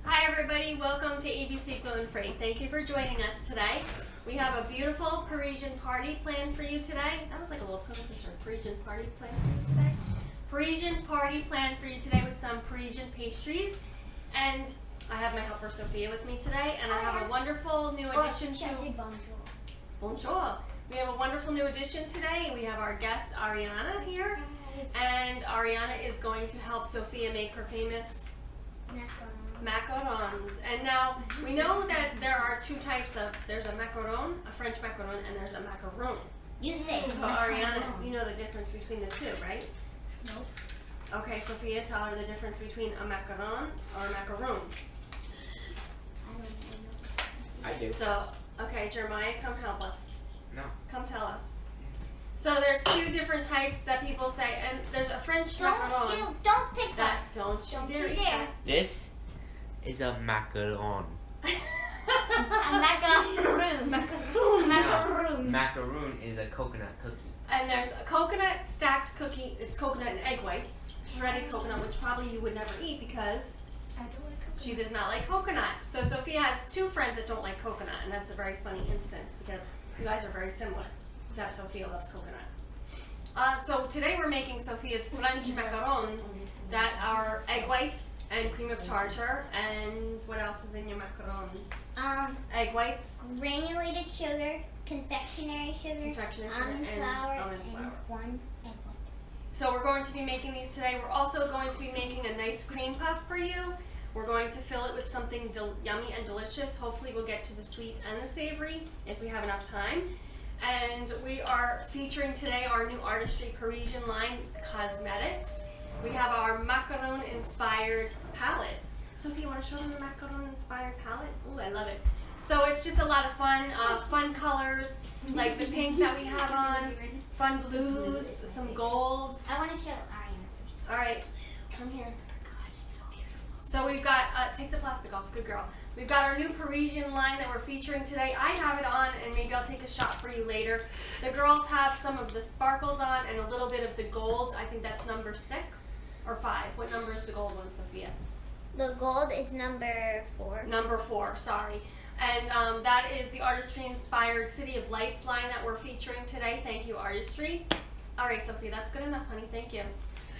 Hi everybody, welcome to ABC Gluten Free. Thank you for joining us today. We have a beautiful Parisian party planned for you today. That was like a little tongue twister. Parisian party planned for you today. Parisian party planned for you today with some Parisian pastries. And I have my helper Sophia with me today, and I have a wonderful new addition to... Bonjour. Bonjour. We have a wonderful new addition today. We have our guest Ariana here. And Ariana is going to help Sophia make her famous macarons. And now we know that there are two types of, there's a macaron, a French macaron, and there's a macaron. You say So Ariana, you know the difference between the two, right? Nope. Okay, Sophia, tell her the difference between a macaron or a macaroon. I don't know. I do. So, okay, Jeremiah, come help us. No. Come tell us. So there's two different types that people say, and there's a French macaron. Don't pick That that. don't you Don't dare you eat dare. This is a macaron. A macaroon. Macaroon. Macaroon. Macaroon is a coconut cookie. And there's a coconut stacked cookie. It's coconut and egg whites, shredded coconut, which probably you would never eat because I don't like coconut. she does not like coconut. So Sophia has two friends that don't like coconut, and that's a very funny instance because you guys are very similar, except Sophia loves coconut. So today we're making Sophia's French macarons that are egg whites and cream of tartar. And what else is in your macarons? Egg whites, Granulated sugar, confectionery sugar, confectionery sugar, almond and flour, almond flour. and one egg white. So we're going to be making these today. We're also going to be making a nice cream puff for you. We're going to fill it with something yummy and delicious. Hopefully we'll get to the sweet and the savory if we have enough time. And we are featuring today our new Artistry Parisian line cosmetics. We have our macaron inspired palette. Sophie, you want to show them the macaron inspired palette? Ooh, I love it. So it's just a lot of fun, fun colors, like the pink that we have on, fun blues, some golds. I want to show Ariana first. All right, come here. God, it's so beautiful. So we've got, take the plastic off, good girl. We've got our new Parisian line that we're featuring today. I have it on, and maybe I'll take a shot for you later. The girls have some of the sparkles on and a little bit of the gold. I think that's number 6 or 5. What number is the gold one, Sophia? The gold is number 4. Number 4, sorry. And that is the Artistry-inspired City of Lights line that we're featuring today. Thank you, Artistry. All right, Sophia, that's good enough, honey. Thank you.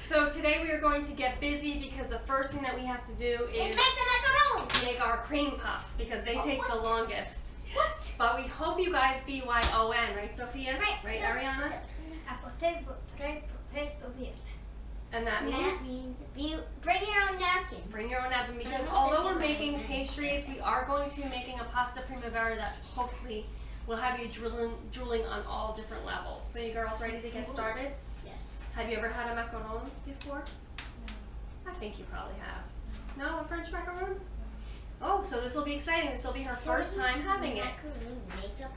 So today we are going to get busy because the first thing that we have to do is Make the macaron. make our cream puffs because they take the longest. What? But we hope you guys BYON, right, Sophia? Right. Ariana? Apportez votre propre serviette. And that means That means bring your own napkin. bring your own napkin because although we're making pastries, we are going to be making a pasta primavera that hopefully will have you drooling on all different levels. So you girls ready to get started? Yes. Have you ever had a macaron before? No. I think you probably have. No, a French macaron? Oh, so this will be exciting. This will be her first time having it.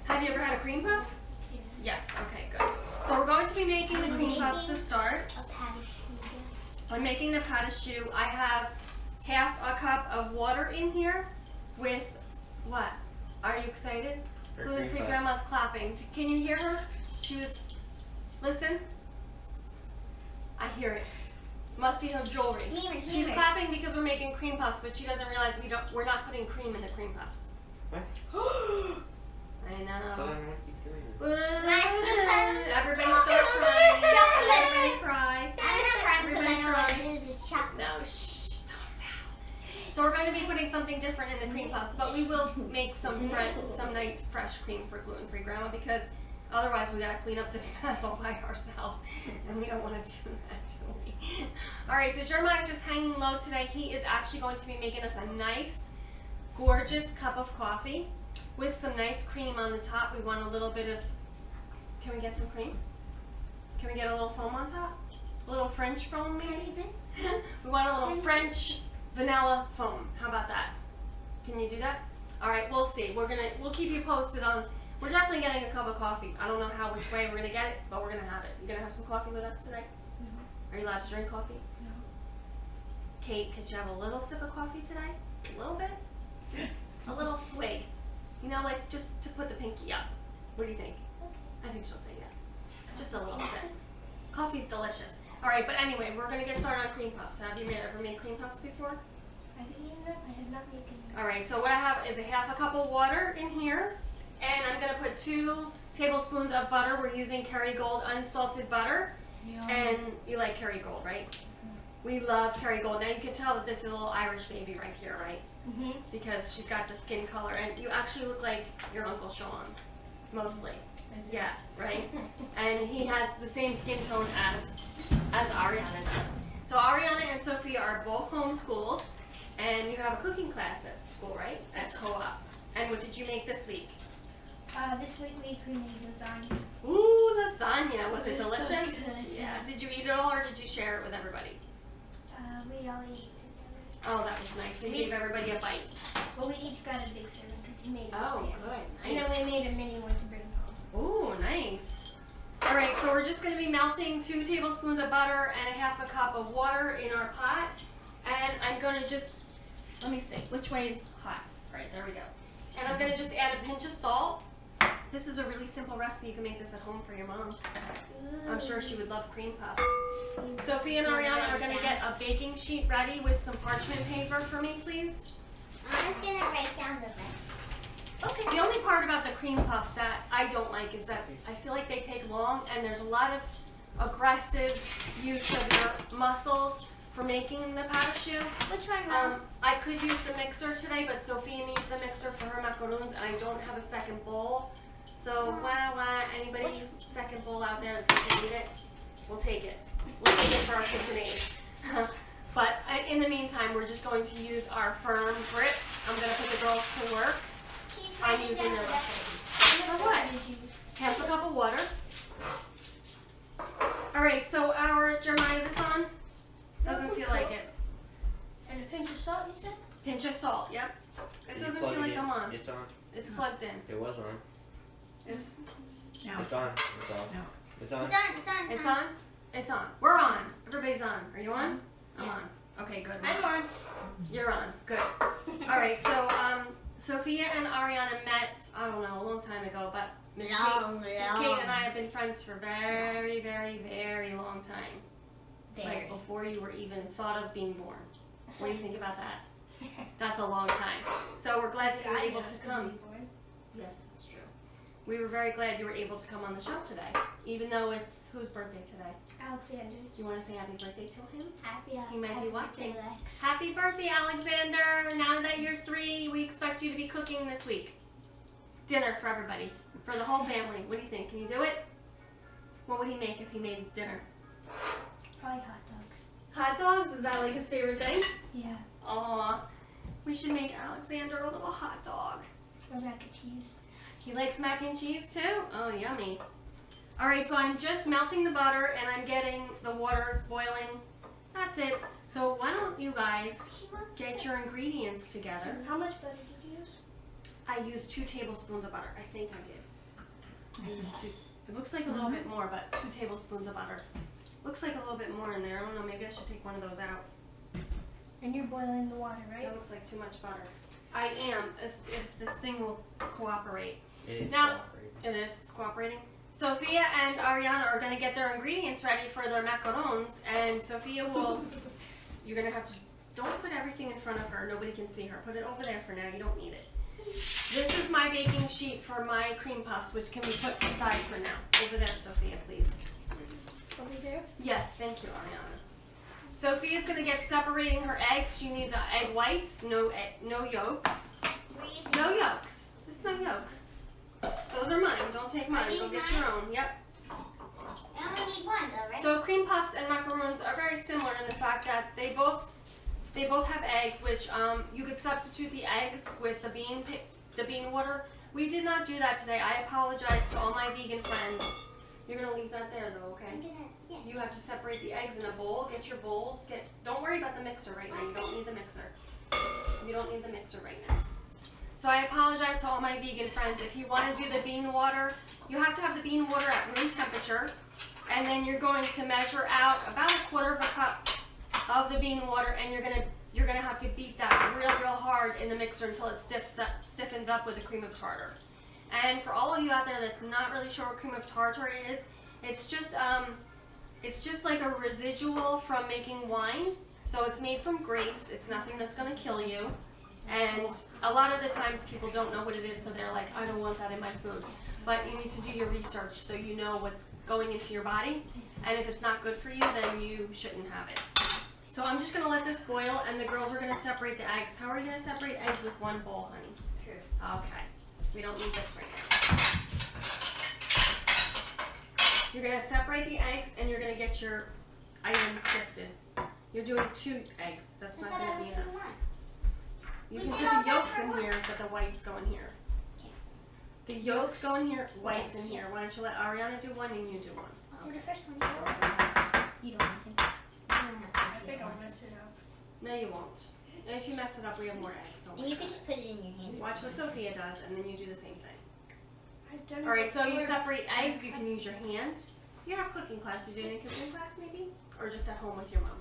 Have you ever had a cream puff? Yes. Yes, okay, good. So we're going to be making the cream puffs to start. A patty. I'm making the pâte à choux. I have half a cup of water in here with what? Are you excited? For Gluten-free cream puff. grandma's clapping. Can you hear her? She was, listen. I hear it. Must be her jewelry. She's clapping because we're making cream puffs, but she doesn't realize we're not putting cream in the cream puffs. What? I know. So then what are you doing? Everybody start crying. Everybody cry. I'm not crying because I know what Everybody it is. It's chocolate. No, shh, don't tell. So we're going to be putting something different in the cream puffs, but we will make some nice fresh cream for gluten-free grandma because otherwise we got to clean up this mess all by ourselves, and we don't want to do that, do we? All right, so Jeremiah's just hanging low today. He is actually going to be making us a nice, gorgeous cup of coffee with some nice cream on the top. We want a little bit of, can we get some cream? Can we get a little foam on top? A little French foam maybe? We want a little French vanilla foam. How about that? Can you do that? All right, we'll see. We'll keep you posted on, we're definitely getting a cup of coffee. I don't know which way we're gonna get it, but we're gonna have it. You gonna have some coffee with us today? No. Are you allowed to drink coffee? No. Kate, could you have a little sip of coffee today? A little bit? Just a little swig. You know, like just to put the pinky up. What do you think? I think she'll say yes. Just a little sip. Coffee's delicious. All right, but anyway, we're gonna get started on cream puffs. Have you ever made cream puffs before? I've eaten them. I have not making them. All right, so what I have is a half a cup of water in here, and I'm gonna put 2 tablespoons of butter. We're using Kerrygold unsalted butter, and you like Kerrygold, right? We love Kerrygold. Now you can tell that this is a little Irish baby right here, right? Mhm. Because she's got the skin color, and you actually look like your Uncle Sean, mostly. Yeah, right? And he has the same skin tone as Ariana does. So Ariana and Sophia are both homeschooled, and you have a cooking class at school, right? At co-op. And what did you make this week? This week we made lasagna. Ooh, lasagna. Was it It was so delicious? good. Yeah. Did you eat it all, or did you share it with everybody? We all ate together. Oh, that was nice. So you gave everybody a bite. Well, we each got a big serving because he made it. Oh, big. good. And Nice. then we made a mini one to bring home. Ooh, nice. All right, so we're just going to be melting 2 tablespoons of butter and a half a cup of water in our pot. And I'm going to just, let me see, which way is hot? All right, there we go. And I'm going to just add a pinch of salt. This is a really simple recipe. You can make this at home for your mom. I'm sure she would love cream puffs. Sophia and Ariana are going to get a baking sheet ready with some parchment paper for me, please. I'm just gonna write down the rest. Okay. The only part about the cream puffs that I don't like is that I feel like they take long, and there's a lot of aggressive use of your muscles for making the pâte à choux. Which one, Mom? I could use the mixer today, but Sophia needs the mixer for her macaroons, and I don't have a second bowl. So, anybody second bowl out there that can eat it, we'll take it. We'll take it for our KitchenAid. But in the meantime, we're just going to use our firm grip. I'm going to put the girls to work. I'm using the recipe. For what? Half a cup of water. All right, so our Jeremiah, is this on? Doesn't feel like it. And a pinch of salt, you said? Pinch of salt, yep. It doesn't feel like I'm on. It's on. It's plugged in. It was on. It's No. It's on. It's on. No. It's on. It's on, it's on. it's on? It's on. We're on. Everybody's on. Are you on? I'm Yeah. on. Okay, good. I'm on. You're on. Good. All right, so Sophia and Ariana met, I don't know, a long time ago, but Miss Kate and I have been friends for very, very, very long time. Like before you were even thought of being born. What do you think about that? That's a long time. So we're glad that you were able to come. Yes, that's true. We were very glad you were able to come on the show today, even though it's whose birthday today? Alexander's. You want to say happy birthday to him? Happy. He might be watching. birthday, Lex. Happy birthday, Alexander! Now that you're 3, we expect you to be cooking this week. Dinner for everybody, for the whole family. What do you think? Can you do it? What would he make if he made dinner? Probably hot dogs. Hot dogs? Is that like his favorite thing? Yeah. Aw, we should make Alexander a little hot dog. Or mac and cheese. He likes mac and cheese too? Oh, yummy. All right, so I'm just melting the butter and I'm getting the water boiling. That's it. So why don't you guys get your ingredients together? How much butter did you use? I used 2 tablespoons of butter. I think I did. I used 2. It looks like a little bit more, but 2 tablespoons of butter. Looks like a little bit more in there. I don't know, maybe I should take one of those out. And you're boiling the water, right? That looks like too much butter. I am, if this thing will cooperate. It is Now- cooperating. It is cooperating. Sophia and Ariana are going to get their ingredients ready for their macarons, and Sophia will, you're going to have to, don't put everything in front of her, nobody can see her. Put it over there for now, you don't need it. This is my baking sheet for my cream puffs, which can be put aside for now. Over there, Sophia, please. Over there? Yes, thank you, Ariana. Sophia's going to get separating her eggs. She needs egg whites, no yolks. No yolks. There's no yolk. Those are mine. Don't take mine. Go get your own. Yep. I only need one though, right? So cream puffs and macaroons are very similar in the fact that they both have eggs, which you could substitute the eggs with the bean water. We did not do that today. I apologize to all my vegan friends. You're gonna leave that there though, okay? I'm gonna, yeah. You have to separate the eggs in a bowl. Get your bowls. Don't worry about the mixer right now. You don't need the mixer. You don't need the mixer right now. So I apologize to all my vegan friends. If you want to do the bean water, you have to have the bean water at room temperature, and then you're going to measure out about 1/4 cup of the bean water, and you're gonna have to beat that real hard in the mixer until it stiffens up with the cream of tartar. And for all of you out there that's not really sure what cream of tartar is, it's just like a residual from making wine. So it's made from grapes. It's nothing that's going to kill you. And a lot of the times people don't know what it is, so they're like, I don't want that in my food. But you need to do your research so you know what's going into your body. And if it's not good for you, then you shouldn't have it. So I'm just going to let this boil, and the girls are going to separate the eggs. How are you going to separate eggs with one bowl, honey? True. Okay. We don't need this right now. You're going to separate the eggs, and you're going to get your items sifted. You're doing 2 eggs. That's not going to be enough. You can put the yolks in here, but the whites go in here. The yolks go in here, whites in here. Why don't you let Ariana do one and you do one? Do the first one. You don't want to. I think I'll mess it up. No, you won't. And if you mess it up, we have more eggs. Don't worry. You can just put it in your hand. Watch what Sophia does, and then you do the same thing. I've done All right, so you separate eggs. You can use your hand. You have cooking class. You do it in cooking class, maybe, or just at home with your mom.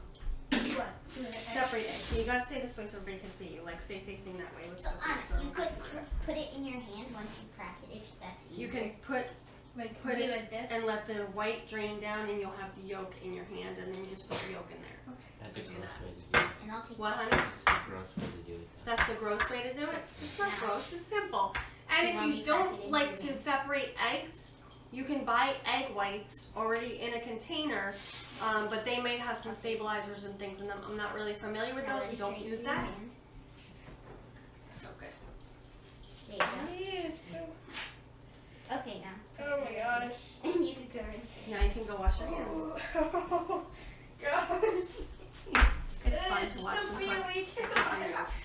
What? Separate eggs. So you gotta stay this way so everybody can see you. Like stay facing that way with So, Sophia. So you could everybody can see put it in your hand once you crack it, if that's easy. you can put it like this. and let the white drain down, and you'll have the yolk in your hand, and then you just put the yolk in there. That's So a do gross that. way to do it. And I'll take What, this. honey? That's the gross way to do it. That's the gross way to do it. It's not gross. It's simple. And You if want me you to crack it don't into like your to hand? separate eggs, you can buy egg whites already in a container, but they may have some stabilizers and things in them. I'm not really familiar with those. We don't use that. Okay. There you go. Okay, now. Oh my gosh. And you could go rinse it. Now you can go wash your hands. Oh, gosh. It's fun to watch them Sophia, hunt. wait your Take your yolks.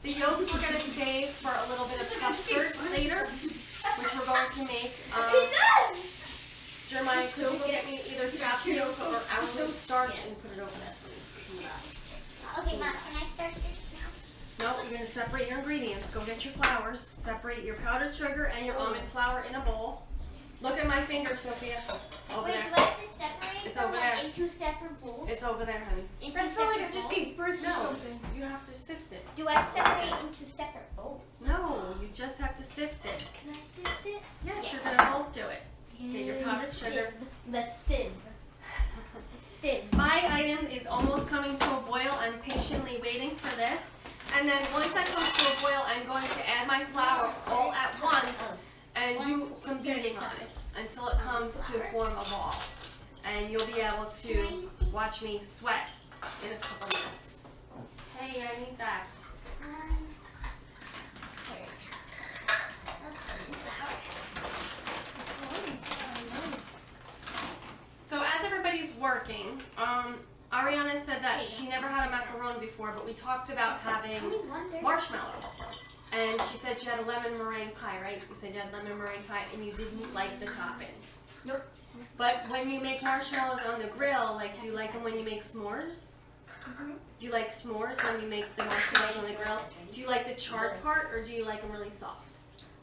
The yolks we're going to save for a little bit of custard later, which we're going to make. It does! Jeremiah, could you get me either tapioca or ounce starch and put it over there, please? Okay, Mom, can I start this now? No, you're going to separate your ingredients. Go get your flours. Separate your powdered sugar and your almond flour in a bowl. Look at my finger, Sophia. Over Wait, there. do I have to separate It's them over like there. in 2 separate bowls? It's over there, honey. In 2 That's not like separate I just bowls? gave birth to No, something. you have to sift it. Do I separate into separate bowls? No, you just have to sift it. Can I sift it? Yes, you're going to both do it. Get your powdered sugar. The sieve. Sieve. My item is almost coming to a boil. I'm patiently waiting for this. And then once that comes to a boil, I'm going to add my flour all at once and do some beating on it until it comes to form a ball. And you'll be able to watch me sweat in a couple minutes. Hey, I need that. Here. So as everybody's working, Ariana said that she never had a macaron before, but we talked about having marshmallows. And she said she had a lemon meringue pie, right? You said you had lemon meringue pie and you didn't like the topping. Nope. But when you make marshmallows on the grill, like, do you like them when you make s'mores? Do you like s'mores when you make the marshmallows on the grill? Do you like the charred part or do you like them really soft?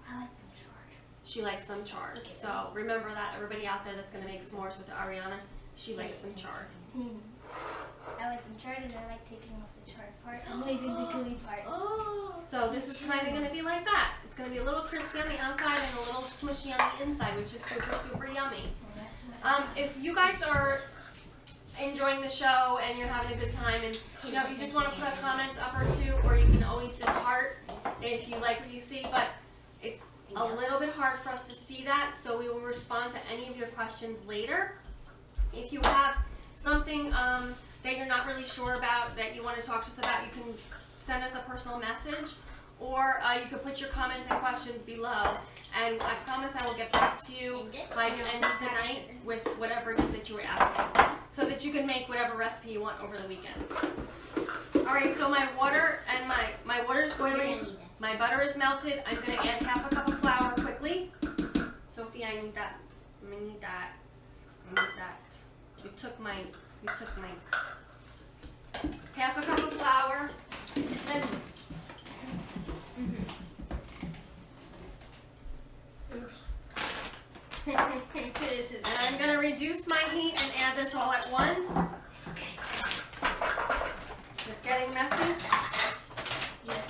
I like them short. She likes them charred. So remember that, everybody out there that's going to make s'mores with Ariana, she likes them charred. I like them charred and I like taking off the charred part and leaving the gooey part. So this is kind of going to be like that. It's going to be a little crispy on the outside and a little smushy on the inside, which is super, super yummy. If you guys are enjoying the show and you're having a good time, and you know, if you just want to put a comment up or two, or you can always just heart if you like what you see, but it's a little bit hard for us to see that, so we will respond to any of your questions later. If you have something that you're not really sure about that you want to talk to us about, you can send us a personal message, or you can put your comments and questions below, and I promise I will get back to you by the end of the night with whatever it is that you were asking, so that you can make whatever recipe you want over the weekend. Alright, so my water and my water is boiling, my butter is melted. I'm going to add half a cup of flour quickly. Sophie, I need that. I need that. I need that. You took my half a cup of flour. And I'm going to reduce my heat and add this all at once. It's getting messy. Yes.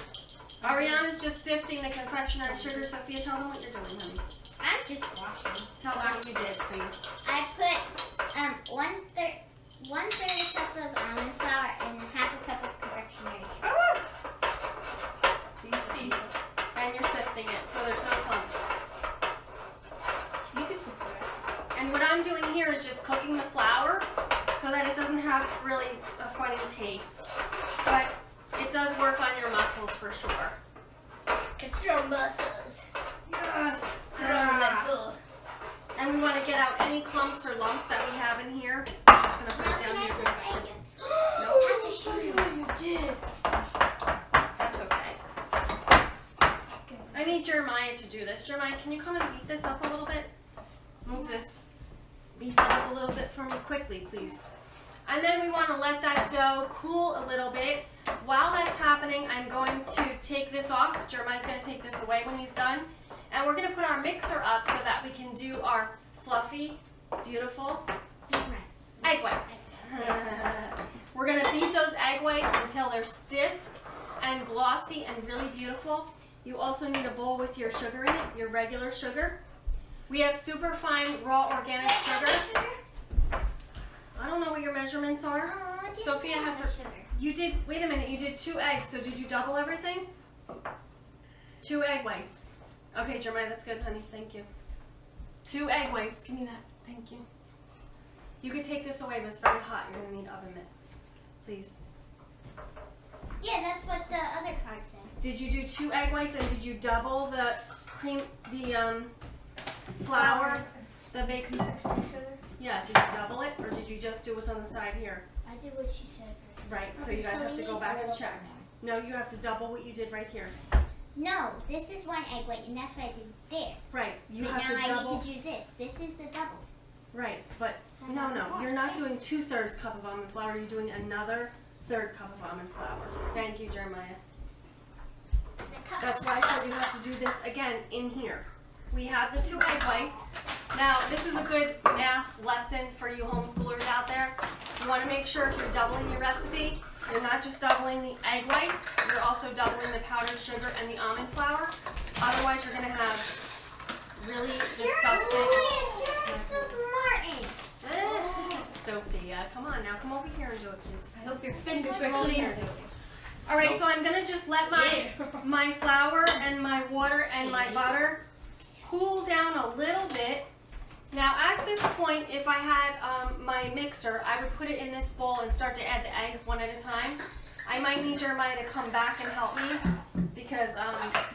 Ariana's just sifting the confectionery sugar. Sophia, tell them what you're doing, honey. I'm just washing. Tell them what you did, please. I put one third a cup of almond flour and here is just cooking the flour so that it doesn't have really a funny taste. But it does work on your muscles for sure. It's strong muscles. Yes. Strong muscles. And we want to get out any clumps or lumps that we have in here. I'm just going to put it down here. No, I had to show you what you did. That's okay. I need Jeremiah to do this. Jeremiah, can you come and beat this up a little bit? Move this. Beat it up a little bit for me quickly, please. And then we want to let that dough cool a little bit. While that's happening, I'm going to take this off. Jeremiah's going to take this away when he's done. And we're going to put our mixer up so that we can do our fluffy, beautiful egg whites. We're going to beat those egg whites until they're stiff and glossy and really beautiful. You also need a bowl with your sugar in it, your regular sugar. We have super fine raw organic sugar. I don't know what your measurements are. Sophia has her. You did, wait a minute, you did 2 eggs, so did you double everything? 2 egg whites. Okay, Jeremiah, that's good, honey, thank you. 2 egg whites, give me that, thank you. You could take this away, but it's very hot. You're gonna need oven mitts, please. Yeah, that's what the other card said. Did you do 2 egg whites and did you double the cream, the flour, the baking sugar? Yeah, did you double it or did you just do what's on the side here? I did what she said. Right, so you guys have to go back and check. No, you have to double what you did right here. No, this is 1 egg white, and that's what I did there. Right, you but have now to double. I need to do this. This is the double. Right, but no, you're not doing 2/3 cup of almond flour. You're doing another 1/3 cup of almond flour. Thank you, Jeremiah. That's why I said we have to do this again in here. We have the 2 egg whites. Now, this is a good math lesson for you homeschoolers out there. You want to make sure if you're doubling your recipe, you're not just doubling the egg whites, you're also doubling the powdered sugar and the almond flour. Otherwise, you're going to have really disgusting... Sophia, come on now, come over here and do it, please. I hope your fingers Come were over here clean. and do it. All right, so I'm going to just let my flour and my water and my butter cool down a little bit. Now at this point, if I had my mixer, I would put it in this bowl and start to add the eggs one at a time. I might need Jeremiah to come back and help me because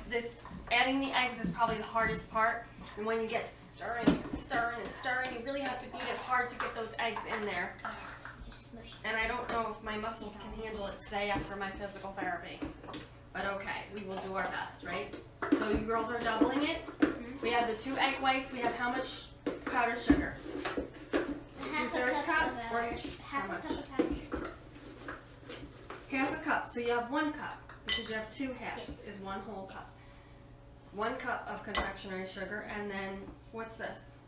this adding the eggs is probably the hardest part. And when you get stirring and stirring and stirring, you really have to beat it hard to get those eggs in there. And I don't know if my muscles can handle it today after my physical therapy. But okay, we will do our best, right? So you girls are doubling it. We have the 2 egg whites. We have how much powdered sugar? 2/3 cup? Or how much? Half a cup. So you have 1 cup because you have 2 halves is 1 whole cup. 1 cup of confectionery sugar, and then what's this?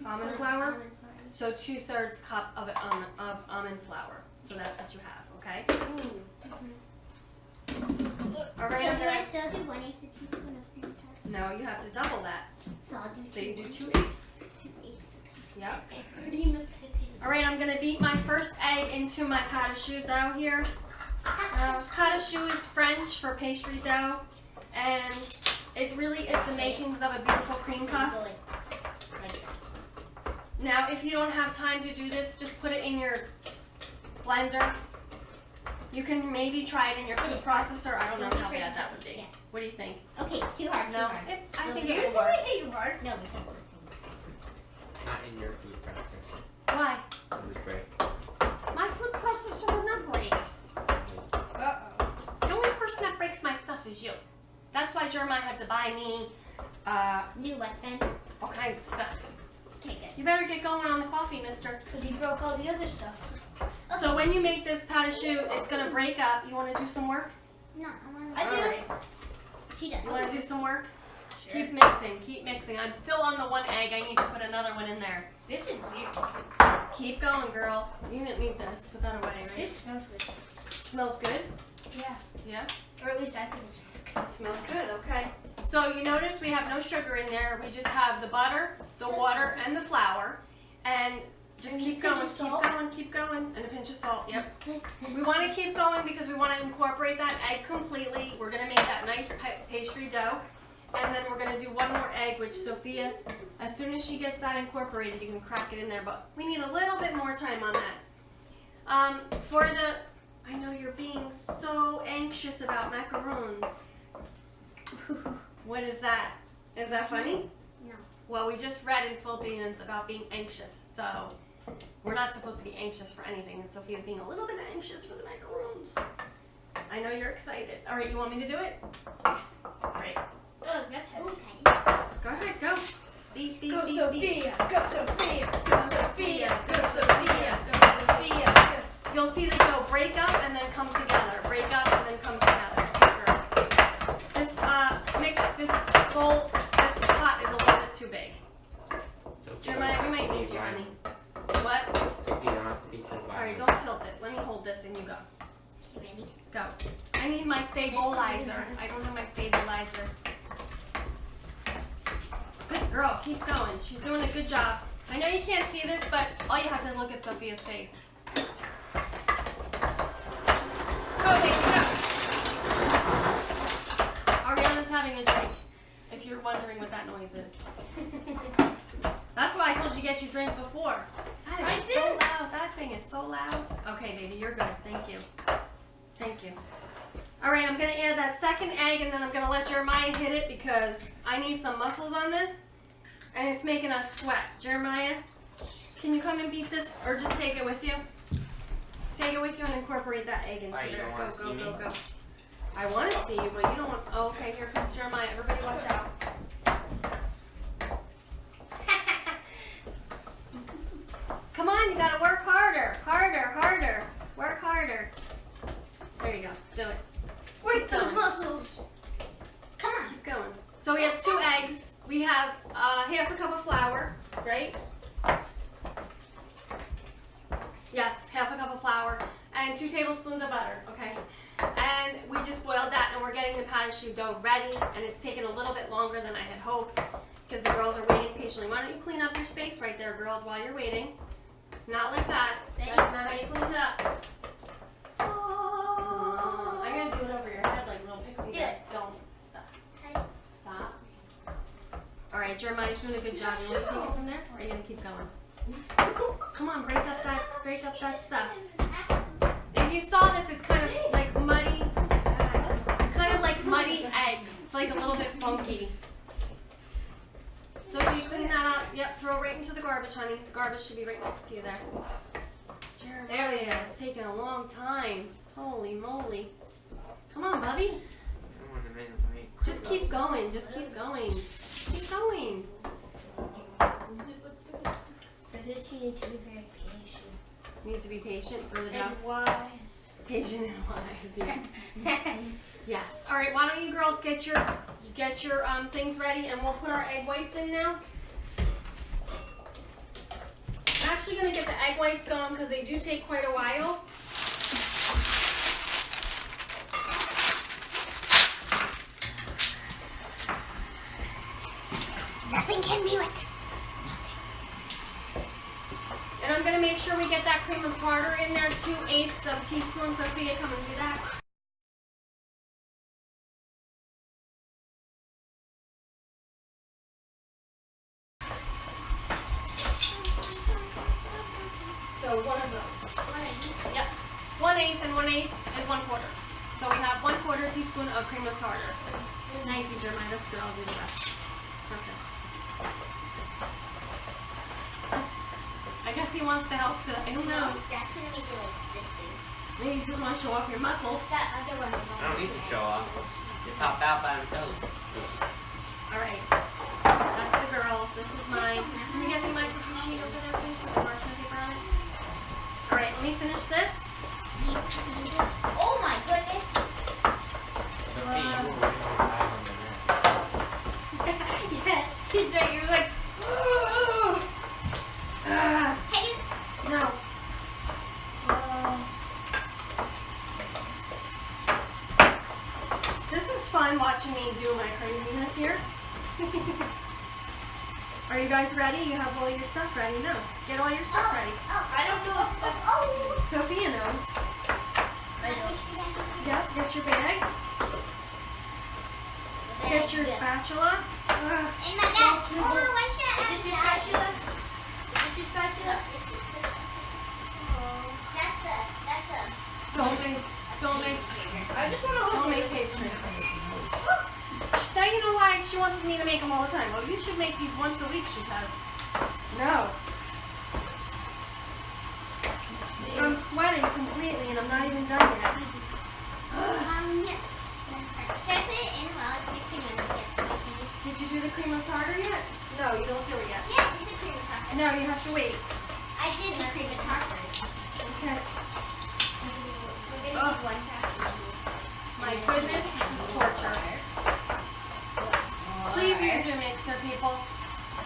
Almond flour. So 2/3 cup of almond flour. So that's what you have, okay? All right. So do I still do 1/8 teaspoon of cream tartar? No, you have to double that. So I'll do So you do 2/8. 2/8. Yep. All right, I'm gonna beat my first egg into my pâte à choux dough here. Pâte à choux is French for pastry dough, and it really is the makings of a beautiful cream puff. Now, if you don't have time to do this, just put it in your blender. You can maybe try it in your food processor. I don't know how bad that would be. What do you think? Okay, too hard. No, Too hard. I think Yours it would work. too hard. No, because Not in your food processor. Why? It would break. My food processor would not break. Uh-oh. The only person that breaks my stuff is you. That's why Jeremiah had to buy me new West Bend. all kinds of stuff. Okay, good. You better get going on the coffee, mister. Because he broke all the other stuff. So when you make this pâte à choux, it's going to break up. You want to do some work? No, I do. All right. She does. You want to do some work? Sure. Keep mixing, keep mixing. I'm still on the 1 egg. I need to put another one in there. This is weird. Keep going, girl. You didn't need this. Put that away, right? This smells good. Smells good? Yeah. Yeah? Or at least I think it smells good. It smells good, okay. So you notice we have no sugar in there. We just have the butter, the water, and the flour. And just keep going, keep going. And a pinch of salt, yep. We want to keep going because we want to incorporate that egg completely. We're going to make that nice pastry dough. And then we're gonna do one more egg, which Sophia, as soon as she gets that incorporated, you can crack it in there, but we need a little bit more time on that. I know you're being so anxious about macaroons. What is that? Is that funny? No. Well, we just read in Philippians about being anxious, so we're not supposed to be anxious for anything, and Sophia's being a little bit anxious for the macaroons. I know you're excited. All right, you want me to do it? Yes. Great. Oh, that's heavy. Go ahead, go. Beep, beep, Go beep, Sophia, beep. go Sophia, go Sophia, go Sophia, go Sophia, go. You'll see the dough break up and then come together. Break up and then come together. This this pot is a little bit too big. Sophia, Jeremiah, we might need you, honey. What? Sophia, you don't have to be so violent. All right, don't tilt it. Let me hold this and you go. Okay, ready? Go. I need my stabilizer. I don't have my stabilizer. Good girl. Keep going. She's doing a good job. I know you can't see this, but all you have to look at Sophia's face. Go, baby, go. Ariana's having a drink, if you're wondering what that noise is. That's why I told you to get your drink before. That is so loud. That thing is so loud. Okay, baby, you're good. Thank you. Thank you. All right, I'm going to add that second egg, and then I'm going to let Jeremiah hit it because I need some muscles on this, and it's making us sweat. Jeremiah, can you come and beat this, or just take it with you? Take it with you and incorporate that egg into Why, you there. don't Go, wanna go, see me? go, go. I want to see you, but you don't want... Oh, okay, here comes Jeremiah. Everybody watch out. Come on, you got to work harder. Harder, harder. Work harder. There you go. Do it. Wait, those muscles. Come on. Keep going. So we have 2 eggs. We have half a cup of flour, right? Yes, half a cup of flour and 2 tablespoons of butter, okay? And we just boiled that and we're getting the pâte choux dough ready, and it's taken a little bit longer than I had hoped because the girls are waiting patiently. Why don't you clean up your space right there, girls, while you're waiting? Not like that. That's not how you clean it up. Oh, I'm gonna do it over your head like little pixie Do dust. it. Don't. Stop. Okay. Stop. All right, Jeremiah's doing a good job. You want to take it from there, or are you gonna keep going? Come on, break up that stuff. If you saw this, it's kind of like muddy. It's kind of like muddy eggs. It's like a little bit funky. So if you clean that out, yep, throw right into the garbage, honey. The garbage should be right next to you there. Jeremiah, it's taking a long time. Holy moly. Come on, Bubby. I want a minute, wait. Just keep going. Just keep going. Keep going. For this, you need to be very patient. You need to be patient for the job. And wise. Patient and wise, yeah. Yes. All right. Why don't you girls get your things ready, and we'll put our egg whites in now. I'm actually gonna get the egg whites going because they do take quite a while. Nothing can be wet. And I'm gonna make sure we get that cream of tartar in there, 2/8 of teaspoon. Sophia, come and do that. So one of those. Yep. 1/8 and 1/8 is 1/4. So we have 1/4 teaspoon of cream of tartar. Thank you, Jeremiah. That's good. I'll do the rest. Perfect. I guess he wants to help today. I don't know. That's gonna make it like this big. Maybe you just want to show off your muscles. That other one. I don't need to show off. They pop out by themselves. All right. That's the girls. This is mine. Can you get me my cookie sheet over there, please, with the parchment paper on it? All right. Let me finish this. Oh my goodness. Sophia, you were working on 500 Yeah, you're like, hey, No. This is fun watching me do my craziness here. Are you guys ready? You have all your stuff ready? No. Get all your stuff ready. I don't know. Sophia knows. Yep, get your bags. Get your spatula. And my dad, Oma, why should I Is this your spatula? Is this your spatula? Don't make I just want to Don't open make it. pastry. Now you know why she wants me to make them all the time. Well, you should make these once a week, she says. No. I'm sweating completely and I'm not even done yet. Should I put it in while it's mixing and get Did you do the cream of tartar yet? No, you don't do it yet. Yeah, I did the cream of tartar. No, you have to wait. I did the cream of tartar. Okay. We're gonna do one tartar. My goodness, this is torture. Please use your mixer, people.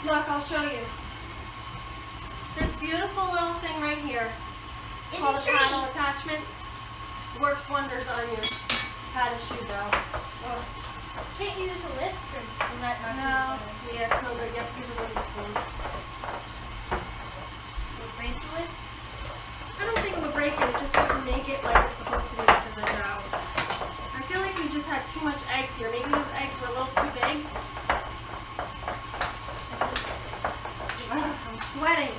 Look, I'll show you. This beautiful little thing right here, It's called a a tree. paddle attachment, works wonders on your pad of shoe dough. Oh. Can't you use a whisk or is that not No, yeah, it's no good. You have to use a wooden spoon. break the whisk? I don't think it would break it, it just wouldn't make it like it's supposed to be much of a dough. I feel like we just had too much eggs here. Maybe those eggs were a little too big. Ugh, I'm sweating.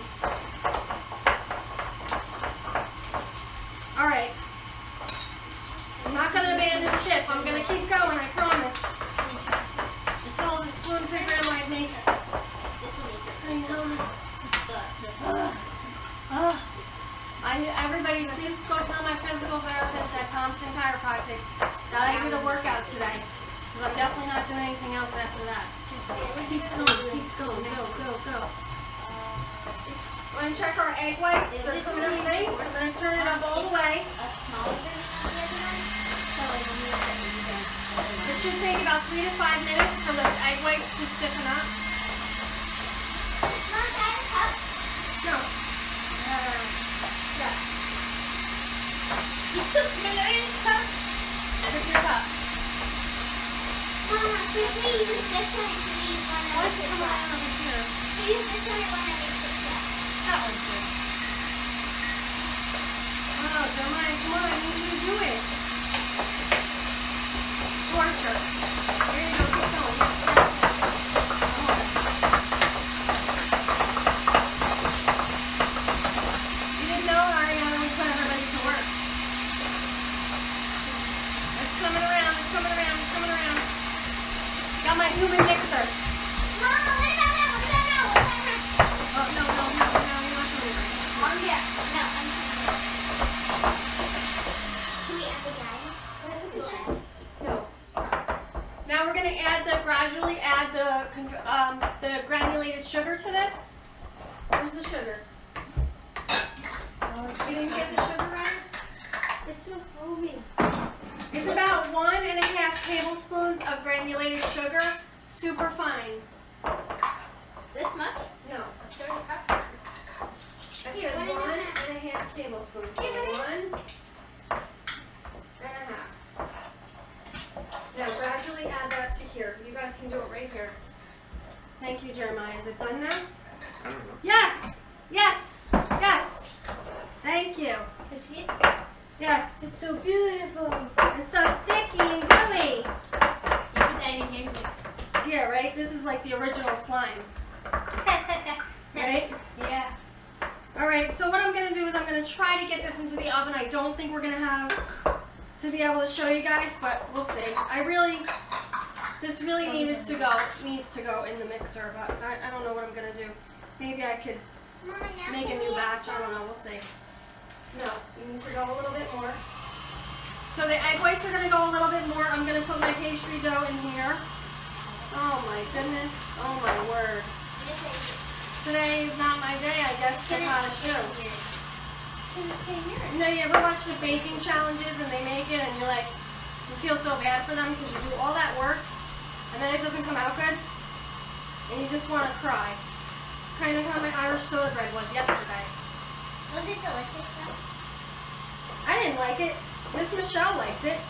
Alright. I'm not going to abandon ship. I'm going to keep going, I promise. It's all the gluten-free grandma I've made. This will make it. Everybody, please go tell my physical therapist at Thompson Chiropractic that I did a workout today. Because I'm definitely not doing anything else after that. Keep going, go. Want to check our egg whites? They're really nice. I'm going to turn it up all the way. It should take about 3 to 5 minutes for the egg whites to stiffen up. Mom, can I have a cup? No. Yeah. You took Mallory's cup? Pick your cup. Mama, could we use this one to use one Why of don't you the come cups? around over here? We use this one and one of the cups. That one's good. Oh, Jeremiah, come on, I need you to do it. It's torture. Here you go, keep going. You didn't know, Ariana, we put everybody to work. It's coming around, it's coming around, it's coming around. Got my human mixer. Mama, what about that? What about that? What about that? Oh, no, you're not doing it. Mom, yeah. No, I'm Can we add the dye? No. Now we're gonna gradually add the granulated sugar to this. Where's the sugar? You didn't get the sugar right? It's so foamy. It's about 1.5 tablespoons of granulated sugar, super fine. This much? No, Show the cup. I Here, said 1.5. 1.5 tablespoons. So Here. 1.5. Now gradually add that to here. You guys can do it right here. Thank you, Jeremiah. Is it done now? I don't know. Yes! Yes! Yes! Thank you. You see it? Yes. It's so beautiful. It's so sticky and gooey. Put that in here. Yeah, right? This is like the original slime. Right? Yeah. Alright, so what I'm going to do is I'm going to try to get this into the oven. I don't think we're going to have to be able to show you guys, but we'll see. This really needs to go in the mixer, but I don't know what I'm going to do. Maybe I could Mama, now make a can new we batch. I don't know. We'll see. No, you need to go a little bit more. So the egg whites are going to go a little bit more. I'm going to put my pastry dough in here. Oh my goodness. Oh my word. Today is not my day, I guess, to have a show. Can it stay here? You know, you ever watch the baking challenges and they make it and you're like, you feel so bad for them because you do all that work and then it doesn't come out good and you just want to cry. Kind of how my Irish soda bread was yesterday. Was it delicious though? I didn't like it. Miss Michelle liked it.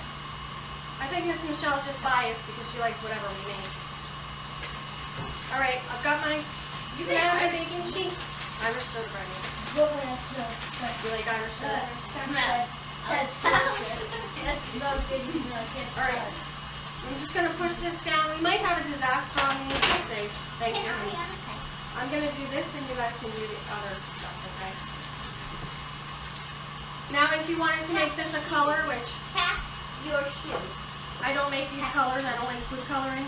I think Miss Michelle's just biased because she likes whatever we make. Alright, I've got my, you can have my baking sheet. Irish soda bread. What would I smell? You like Irish soda bread? Smell. That smells good. That smells good. You know, it All right. smells. I'm I'm just gonna push this down. We might have a disaster on these. We'll see. Thank you, honey. I'm gonna do this and you guys can do the other stuff, okay? Now if you wanted to make this a color, which Pack your shoes. I don't make these colors, I don't like food coloring.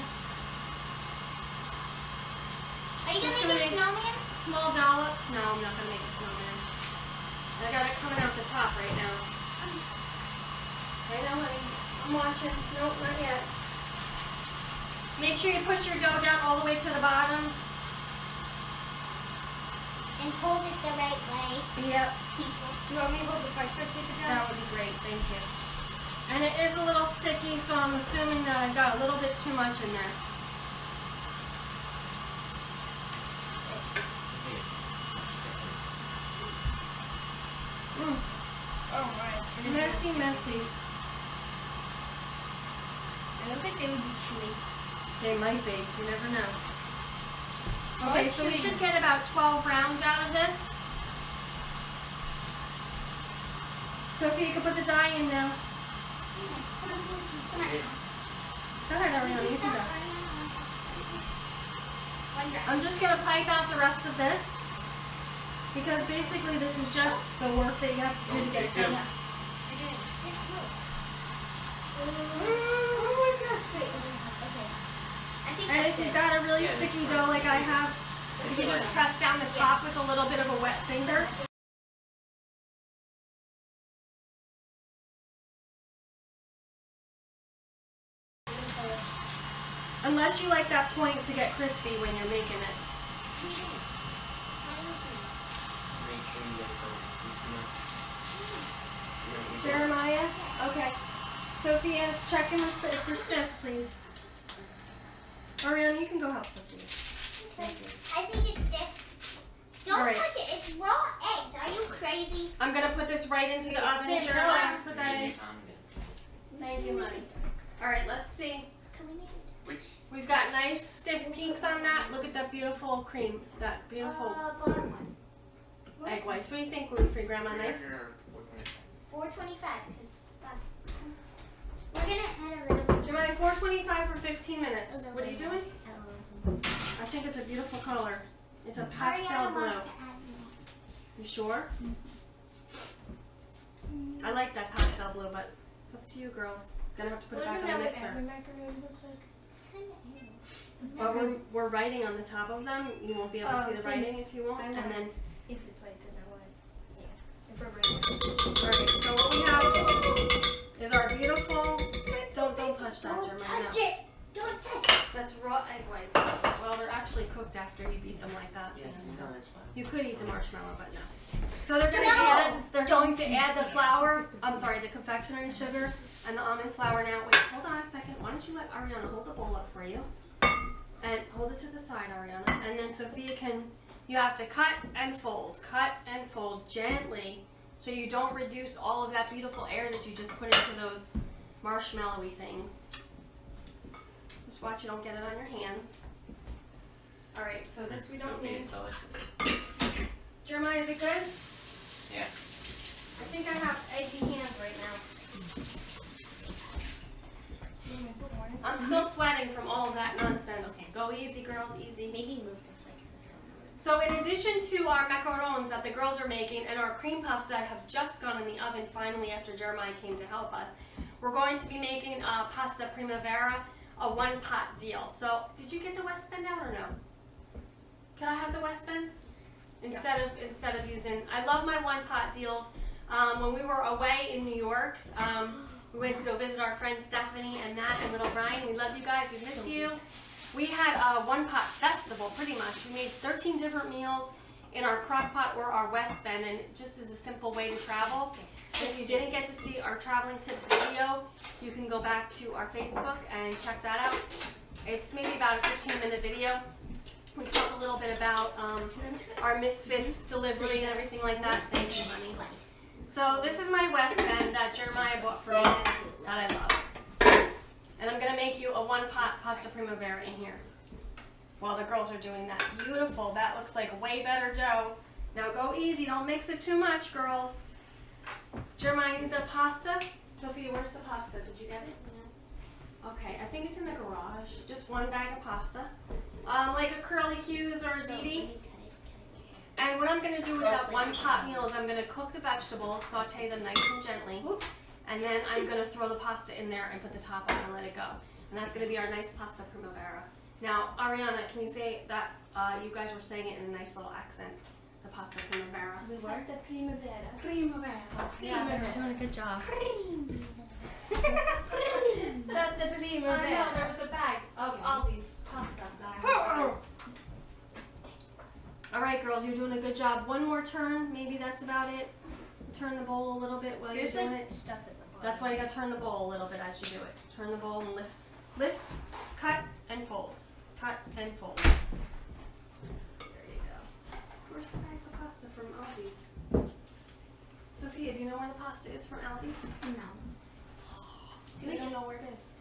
Are you Just gonna gonna make a make- snowman? Small dollops. No, I'm not gonna make a snowman. I got it coming out the top right now. I know, honey. I'm watching. Nope, not yet. Make sure you push your dough down all the way to the bottom. And hold it the right way, Yep. people. Do you want me to hold the French fry paper down? That would be great, thank you. And it is a little sticky, so I'm assuming that I've got a little bit too much in there. Oh my. Messy, messy. I don't think they would be chewy. They might be, you never know. Oh, Okay, it's so we chewy. should get about 12 rounds out of this. Sophie, you can put the dye in now. Go ahead, Ariana, you can go. I'm just going to pipe out the rest of this. Because basically this is just the work that you have to do to get it done. And if you've got a really sticky dough like I have, you can just press down the top with a little bit of a wet finger. Unless you like that point to get crispy when you're making it. Make sure you get it. Jeremiah? Okay. Sophia, check him if they're stiff, please. Ariana, you can go help Sophia. Thank you. I think it's stiff. Don't All right. touch it. It's raw eggs. Are you crazy? I'm going to put this right into the oven. Sam, Jeremiah, put that in. Maybe Tom did. Thank you, honey. All right, let's see. Can we make Which? We've got nice stiff peaks on that. Look at that beautiful cream. That beautiful bottom one? egg whites. What do you think, gluten-free grandma? Nice? 425. We're gonna add a little bit. Jeremiah, 425 for 15 minutes. What are you doing? I think it's a beautiful color. It's a pastel Ariana blue. wants to add more. You sure? I like that pastel blue, but it's up to you girls. Gonna have to put it back Isn't on the that what mixer. every macaroni looks like? It's kind of But we're writing on the top of them. You won't be able to see the then writing if you won't. I And know. then, If it's like that, I want it. Yeah. If we're ready. alright, so what we have is our beautiful, don't touch that, Don't Jeremiah. touch no. it. Don't touch it. That's raw egg whites. Well, they're actually cooked after you beat them like that. Yes, So no, that's fine. you could eat the marshmallow, but no. So they're going to add the flour, I'm sorry, the confectionery sugar and the almond flour now. Wait, hold on a second. Why don't you let Ariana hold the bowl up for you? And hold it to the side, Ariana. And then Sophia you have to cut and fold gently so you don't reduce all of that beautiful air that you just put into those marshmallowy things. Just watch you don't get it on your hands. Alright, so this we don't Sophie need. is delicious. Jeremiah, is it good? Yeah. I think I have eggy hands right now. I'm still sweating from all of that nonsense. Okay. Go easy, girls, easy. Maybe move this way because it's going to So in addition to our macarons that the girls are making and our cream puffs that have just gone in the oven finally after Jeremiah came to help us, we're going to be making pasta primavera, a one-pot deal. So did you get the West Bend out or no? Can I have the West Bend? Instead of using, I love my one-pot deals. When we were away in New York, we went to go visit our friends Stephanie and Matt and little Brian. We love you guys. We miss you. We had a one-pot festival, pretty much. We made 13 different meals in our crock pot or our West Bend, and it just is a simple way to travel. And if you didn't get to see our traveling tips video, you can go back to our Facebook and check that out. It's maybe about a 15-minute video. We talk a little bit about our Misfits delivery and everything like that. Thank you, honey. So this is my West Bend that Jeremiah bought for me that I love. And I'm going to make you a one-pot pasta primavera in here while the girls are doing that. Beautiful. That looks like way better dough. Now go easy. Don't mix it too much, girls. Jeremiah, you need the pasta? Sophia, where's the pasta? Did you get it? Okay, I think it's in the garage. Just one bag of pasta. Like a curly Q's or a ziti. And what I'm going to do with that one pot meal is I'm going to cook the vegetables, saute them nice and gently. And then I'm going to throw the pasta in there and put the top on and let it go. And that's going to be our nice pasta primavera. Now, Ariana, can you say that you guys were saying it in a nice little accent? The pasta primavera. We were. Pasta primavera. Primavera. Yeah, you're doing a good job. That's the I know, primavera. there was a bag of Aldi's pasta. All right, girls, you're doing a good job. One more turn, maybe that's about it. Turn the bowl a little bit while you're doing it. Stuff at the bottom. That's why you gotta turn the bowl a little bit as you do it. Turn the bowl and lift, lift, cut, and fold. Cut and fold. There you go. Where's the bags of pasta from Aldi's? Sophia, do you know where the pasta is from Aldi's? No. We don't know where it is.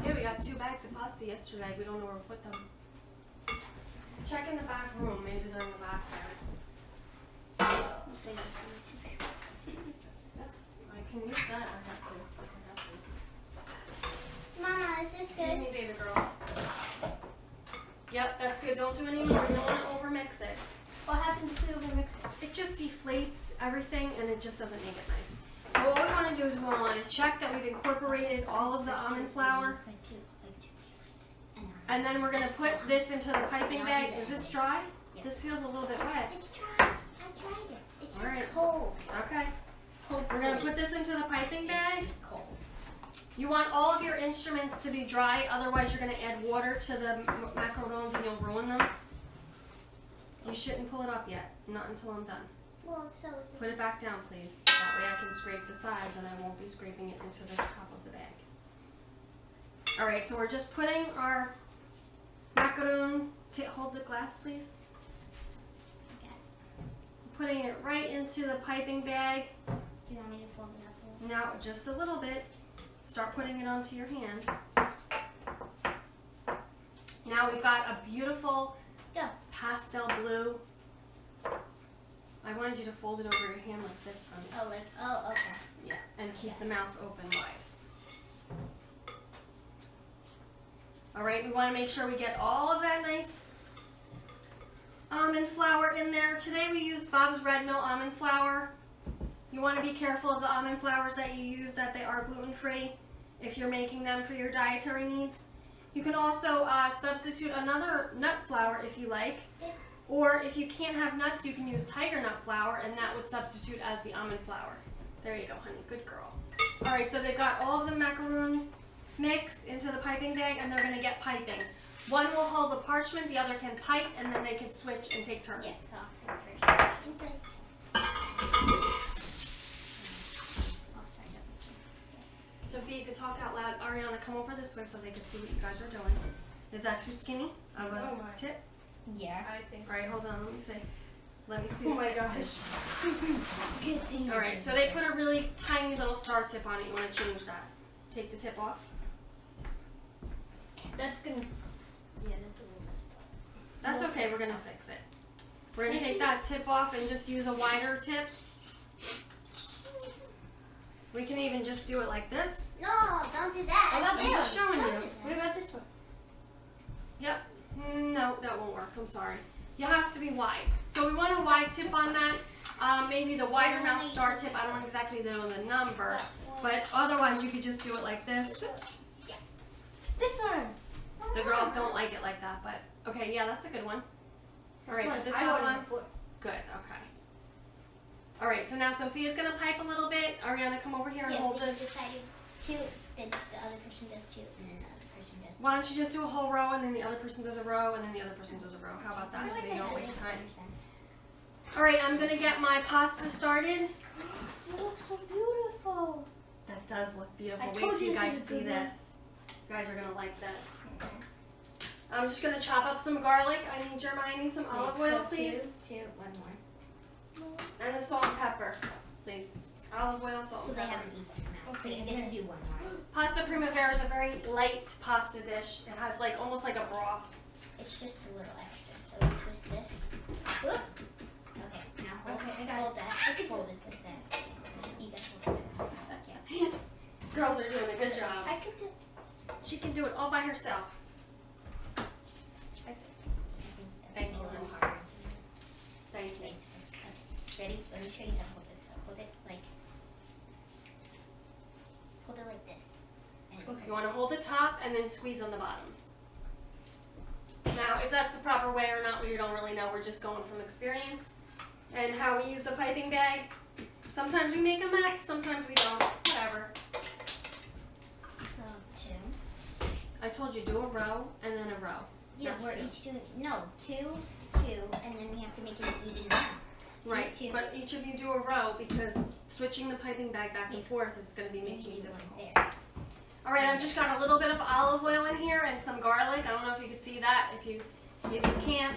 Yeah, we got 2 bags of pasta yesterday. We don't know where to put them. Check in the back room. Maybe they're in the back there. That's. I can use that. I have to. Mama, is this Excuse good? me, baby girl. Yep, that's good. Don't do any more. You don't want to overmix it. What happens if we overmix it? It just deflates everything and it just doesn't make it nice. So what we want to do is we want to check that we've incorporated all of the almond flour. And then we're going to put this into the piping bag. Is this dry? Yes. This feels a little bit wet. It's dry. I tried it. It's All just right. cold. Okay. We're going to put this into the piping bag. It's just cold. You want all of your instruments to be dry, otherwise you're going to add water to the macarons and you'll ruin them. You shouldn't pull it up yet, not until I'm done. Well, so Put it back down, please. That way I can scrape the sides and I won't be scraping it into the top of the bag. All right, so we're just putting our macaron, hold the glass, please. Okay. Putting it right into the piping bag. Do you want me to fold it up a little? Now, just a little bit. Start putting it onto your hand. Now we've got a beautiful Go. pastel blue. I wanted you to fold it over your hand like this, honey. Oh, okay. Yeah, and keep the mouth open wide. All right, we want to make sure we get all of that nice almond flour in there. Today we used Bob's Red Mill almond flour. You want to be careful of the almond flours that you use, that they are gluten-free if you're making them for your dietary needs. You can also substitute another nut flour if you like. Or if you can't have nuts, you can use tiger nut flour, and that would substitute as the almond flour. There you go, honey. Good girl. All right, so they've got all of the macaroon mix into the piping bag, and they're going to get piping. One will hold the parchment, the other can pipe, and then they can switch and take turns. Yes, so I'll start up. Sophia, you could talk out loud. Ariana, come over this way so they can see what you guys are doing. Is that too skinny of a tip? Yeah. I think. All right, hold on. Let me see. Let me see. Oh the my tip. gosh. All right, so they put a really tiny little star tip on it. You want to change that. Take the tip off. That's gonna. Yeah, that's a little messed up. That's okay. We're gonna fix it. We're gonna take that tip off and just use a wider tip. We can even just do it like this. No, don't do that. I'm just showing you. What about this one? Yep. No, that won't work. I'm sorry. It has to be wide. So we want a wide tip on that. Maybe the wider mouth star tip. I don't exactly know the number, but otherwise you could just do it like this. This one. The girls don't like it like that, but okay, yeah, that's a good one. All right, put this I one want on. Good, okay. All right, so now Sophia's gonna pipe a little bit. Ariana, come over here and hold we it. decided two, then the other person does two, and then the other person does two. Why don't you just do a whole row and then the other person does a row and then the other person does a row? How about that? So you don't waste time. All right, I'm gonna get my pasta started. It looks so beautiful. That does look beautiful. I Wait told till you you this guys is a see good this. You guys are gonna like this. I'm just gonna chop up some garlic. I need some olive oil, please. Two, one more. And the salt and pepper, please. Olive oil, salt So and they pepper. have an even amount. So you get to do one more. Pasta primavera is a very light pasta dish. It has like almost like a broth. It's just a little extra. So we twist this. Whoop. Okay, now hold, hold that. Hold it like that. You guys hold it. Okay. Girls are doing a good job. I could do. do it all by herself. Thank you, honey. Thank you. Ready? Let me show you how to hold it. So hold it like this. And You want to hold the top and then squeeze on the bottom. Now, if that's the proper way or not, we don't really know. We're just going from experience. And how we use the piping bag. Sometimes we make a mess, sometimes we don't. Whatever. so 2. I told you, do a row and then a row. Yeah, Not we're 2. each doing 2, 2, and then we have to make it even. Right, 2. but each of you do a row because switching the piping bag back and forth is going to be And making you it do one difficult. there. All right, I've just got a little bit of olive oil in here and some garlic. I don't know if you can see that. If you can't,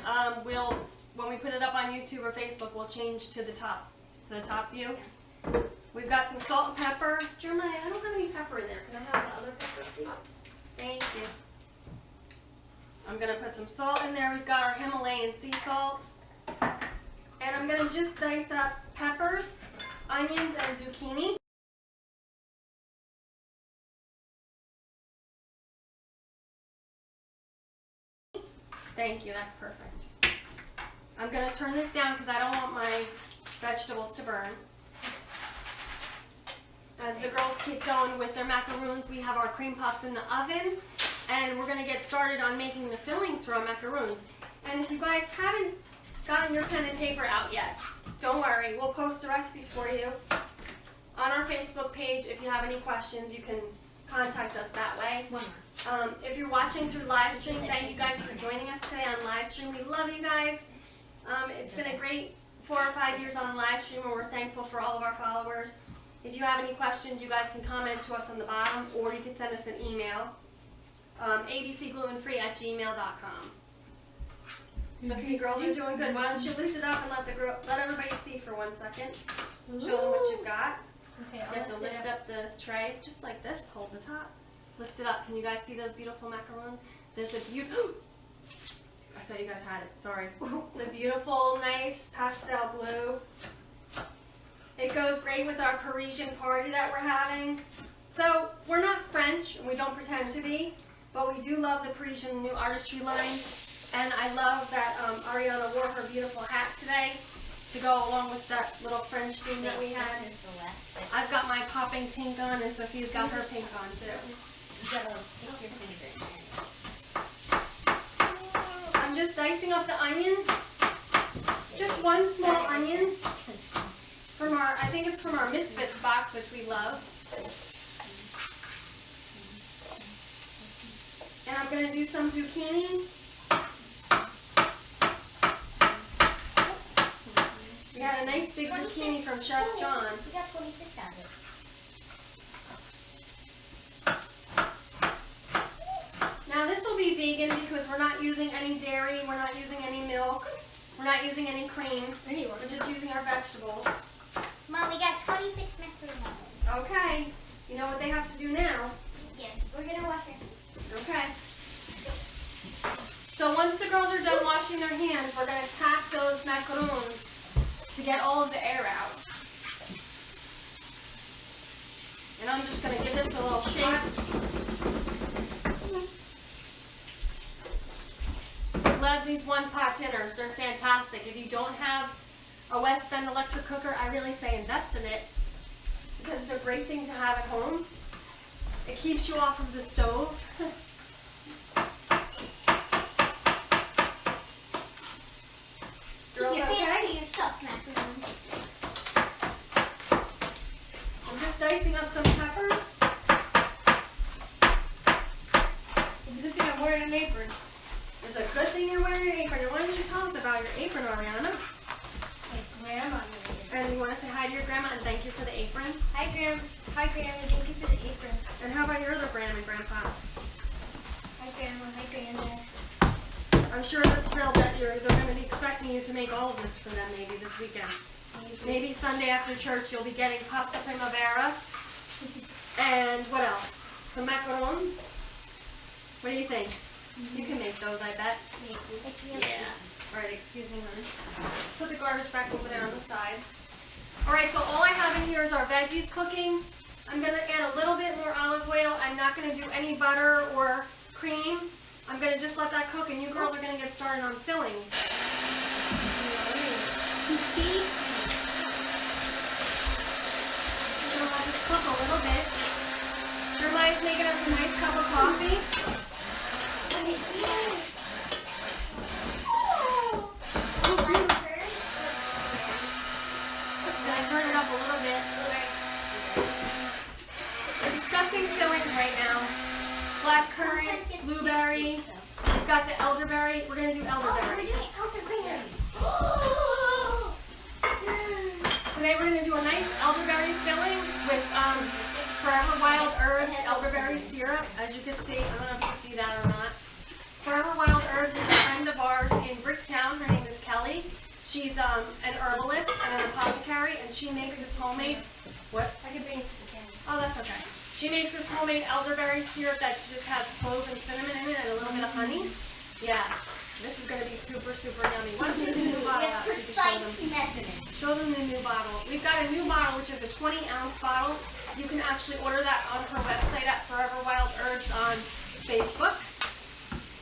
when we put it up on YouTube or Facebook, we'll change to the top view. We've got some salt and pepper. Jeremiah, I don't have any pepper in there. Can I have the other pepper, please? Thank you. I'm gonna put some salt in there. We've got our Himalayan sea salt. And I'm gonna just dice up peppers, onions, and zucchini. Thank you, that's perfect. I'm gonna turn this down because I don't want my vegetables to burn. As the girls keep going with their macaroons, we have our cream puffs in the oven, and we're gonna get started on making the fillings for our macaroons. And if you guys haven't gotten your pen and paper out yet, don't worry, we'll post the recipes for you on our Facebook page. If you have any questions, you can contact us that way. One more. If you're watching through live stream, thank you guys for joining us today on live stream. We love you guys. It's been a great 4 or 5 years on live stream, and we're thankful for all of our followers. If you have any questions, you guys can comment to us on the bottom, or you can send us an email, abcglutenfree@gmail.com. So if you girls are doing good, why don't you lift it up and let everybody see for 1 second. Show them what you've got. Okay, You I'll have to lift it lift up the tray just like this. Hold the top. Lift it up. Can you guys see those beautiful macaroons? There's a beautiful. I thought you guys had it. Sorry. It's a beautiful, nice pastel blue. It goes great with our Parisian Party that we're having. So we're not French, and we don't pretend to be, but we do love the Parisian new artistry line. And I love that Ariana wore her beautiful hat today to go along with that little French theme that we had. This is the last bit. I've got my popping pink on, and Sophia's got her pink on too. You gotta stick your finger in it. I'm just dicing up the onion. Just one small onion from our, I think it's from our Misfits box, which we love. And I'm gonna do some zucchini. We got a nice big zucchini from Chef John. We got 26 out of it. Now this will be vegan because we're not using any dairy, we're not using any milk, we're not using any cream. We're just using our vegetables. Mom, we got 26 macaroons. Okay, you know what they have to do now? Yes, we're gonna wash our hands. Okay. So once the girls are done washing their hands, we're going to tap those macaroons to get all of the air out. And I'm just going to give this a little shake. I love these one-pot dinners. They're fantastic. If you don't have a West Bend electric cooker, I really say invest in it because it's a great thing to have at home. It keeps you off of the stove. Keep your Okay. hands to yourself, macaroons. I'm just dicing up some peppers. It's a good thing I'm wearing an apron. It's a good thing you're wearing your apron. And why don't you tell us about your apron, Ariana? Like grandma made it. And you want to say hi to your grandma and thank you for the apron? Hi, Grandma. Hi, Grandma. Thank you for the apron. And how about your other grandma and grandpa? Hi, Grandma. Hi, Granddad. I'm sure they're thrilled that they're going to be expecting you to make all of this for them maybe this weekend. Maybe Sunday after church you'll be getting pasta primavera. And what else? Some macarons? What do you think? You can make those, I bet. Yeah. All right, excuse me, honey. Let's put the garbage back over there on the side. All right, so all I have in here is our veggies cooking. I'm gonna add a little bit more olive oil. I'm not gonna do any butter or cream. I'm gonna just let that cook, and you girls are gonna get started on filling. Gonna let this cook a little bit. Jeremiah's making us a nice cup of coffee. Gonna turn it up a little bit. We're discussing fillings right now. Black currant, blueberry. We've got the elderberry. We're gonna do elderberry. Today we're gonna do a nice elderberry filling with Forever Wild Herbs elderberry syrup. As you can see, I don't know if you can see that or not. Forever Wild Herbs is a friend of ours in Bricktown. Her name is Kelly. She's an herbalist and an apothecary, and she makes this homemade. What? I could be. Oh, that's okay. She makes this homemade elderberry syrup that just has clove and cinnamon in it and a little bit of honey. Yeah, this is going to be super, super yummy. Why don't you get the new bottle out so you can show them the new bottle. We've got a new bottle, which is a 20-ounce bottle. You can actually order that on her website at Forever Wild Herbs on Facebook.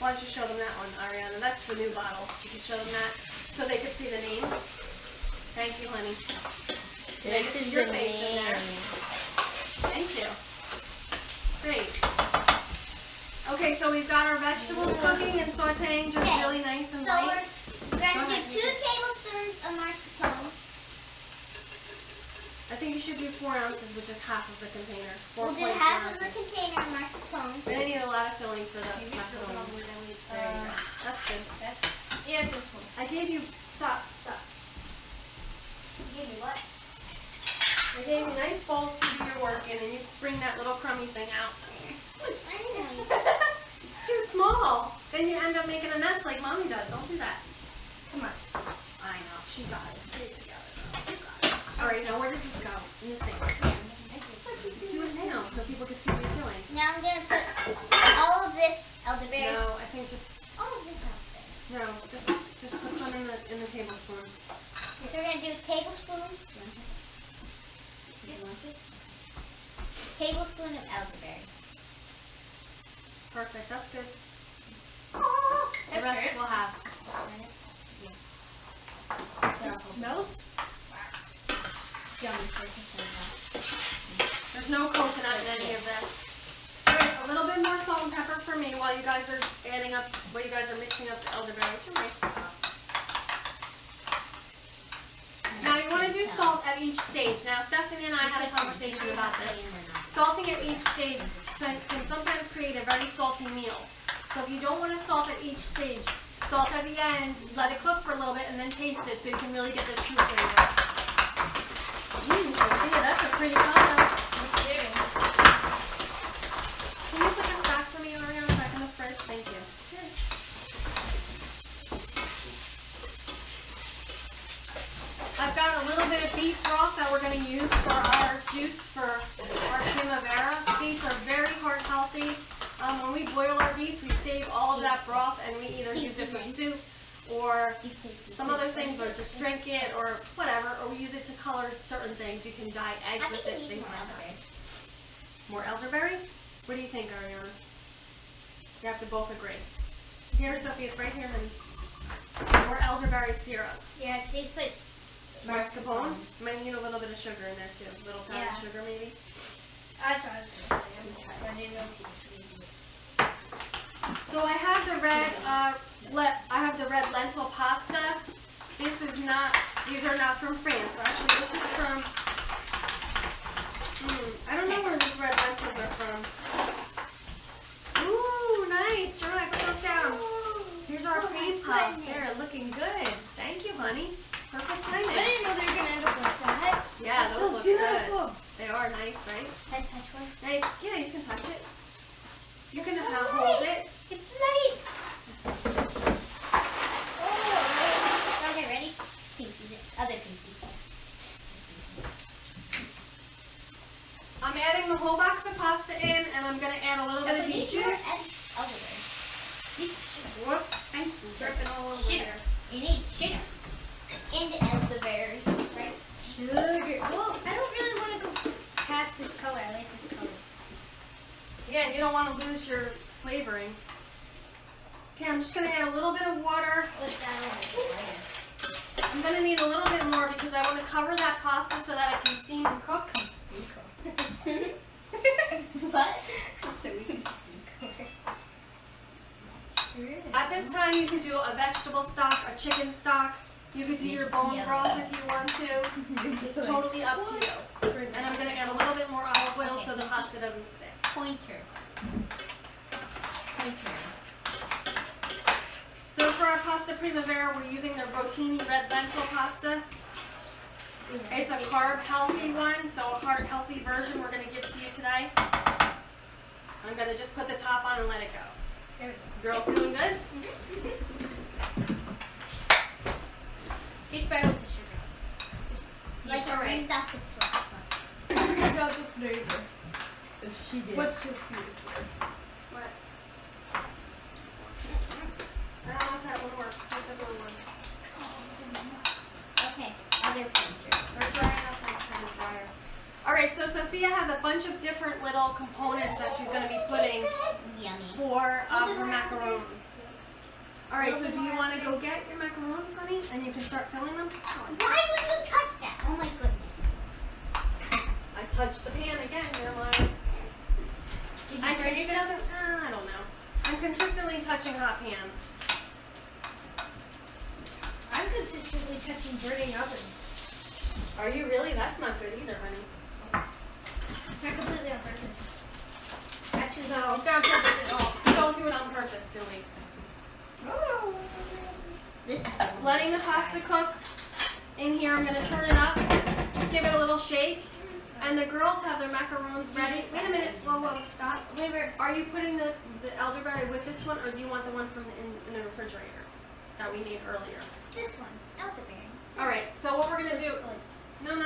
Why don't you show them that one, Ariana? That's the new bottle. You can show them that so they could see the name. Thank you, honey. This is the name. Thank you. Great. Okay, so we've got our vegetables cooking and sauteing just really nice and light. We're going to do 2 tablespoons of mascarpone. I think you should do 4 ounces, which is half of the container. We'll do half of the container of mascarpone. We're going to need a lot of filling for the macaroni. There you go. That's good. Yeah, this one. I gave you, stop. You gave me what? I gave you nice bowls to do your work in, and you bring that little crummy thing out. I know. It's too small. Then you end up making a mess like Mommy does. Don't do that. Come on. I know. She got it. Put it together. You got it. All right, now where does this go? In this thing. Do it now so people can see what you're doing. Now I'm going to put all of this elderberry. No, I think just, All of this elderberry. no, just put some in the tablespoon. So we're going to do a tablespoon. Tablespoon of elderberry. Perfect. That's good. The That's rest good. we'll have. It smells yummy. There's no coconut in any of this. All right, a little bit more salt and pepper for me while you guys are mixing up the elderberry. Now you want to do salt at each stage. Now Stephanie and I had a conversation about this. Salting at each stage can sometimes create a very salty meal. So if you don't want to salt at each stage, salt at the end, let it cook for a little bit, and then taste it so you can really get the true flavor. Sophia, that's a pretty color. Can you put this back for me, Ariana, back in the fridge? Thank you. I've got a little bit of beet broth that we're going to use for our juice for our primavera. Beets are very heart healthy. When we boil our beets, we save all of that broth and we either use it for soup or some other things, or just drink it or whatever, or we use it to color certain things. You can dye eggs with it, things like that. More elderberry? What do you think, Ariana? You have to both agree. Here, Sophie, it's right here, honey. More elderberry syrup. Yeah, it tastes like Mascarpone. Might need a little bit of sugar in there too. A little powdered sugar maybe. I tried it. I didn't know if you So I have the red lentil pasta. These are not from France. Actually, this is from, I don't know where these red lentils are from. Ooh, nice. Jeremiah, put those down. Here's our cream puffs. They're looking good. Thank you, honey. Perfect timing. I didn't know they were going to end up like that. Yeah, That's those so look beautiful. good. They are nice, right? Can I touch one? Nice. Yeah, you can touch it. You can So hold light. it. It's light. Oh. Okay, ready? Pinky. Other pinky. I'm adding the whole box of pasta in, and I'm going to add a little bit of beet juice. Whoop. I'm dripping all over Sugar. there. You need sugar. And elderberry. Right? Sugar. Well, I don't really want to go past this color. I like Again, you don't want to lose your flavoring. Okay, I'm just going to add a little bit of water. I'm going to need a little bit more because I want to cover that pasta so that it can steam and cook. What? So we can At this time, you could do a vegetable stock, a chicken stock. You could do your bone broth if you want to. It's totally up to you. And I'm going to add a little bit more olive oil so the pasta doesn't stick. Pointer. So for our pasta primavera, we're using the rotini red lentil pasta. It's a carb healthy one, so a heart healthy version we're going to give to you today. I'm going to just put the top on and let it go. There we go. Girls doing good? Just spread with the sugar. Like it brings out the flavor. Brings out the flavor. If she did. What's so curious here? What? I don't know if that one works. Take the blue one. Okay, other pointer. They're drying up instead of dryer. Alright, so Sophia has a bunch of different little components that she's going to be putting Yummy. for her macarons. Alright, so do you want to go get your macarons, honey? And you can start filling them? Why would you touch that? Oh my goodness. I touched the pan again, Caroline. Did you I burn yourself? don't know. I'm consistently touching hot pans. I'm consistently touching burning ovens. Are you really? That's not good either, honey. It's not completely on purpose. Actually, no. It's not on purpose at all. Don't do it on purpose, Dilly. Oh. This is Letting the pasta cook. In here, I'm going to turn it up. Just give it a little shake. And the girls have their macarons ready. Wait a minute. Whoa, stop. Are you putting the elderberry with this one, or do you want the one from in the refrigerator that we made earlier? This one, elderberry. All right. So what we're going to do? No. We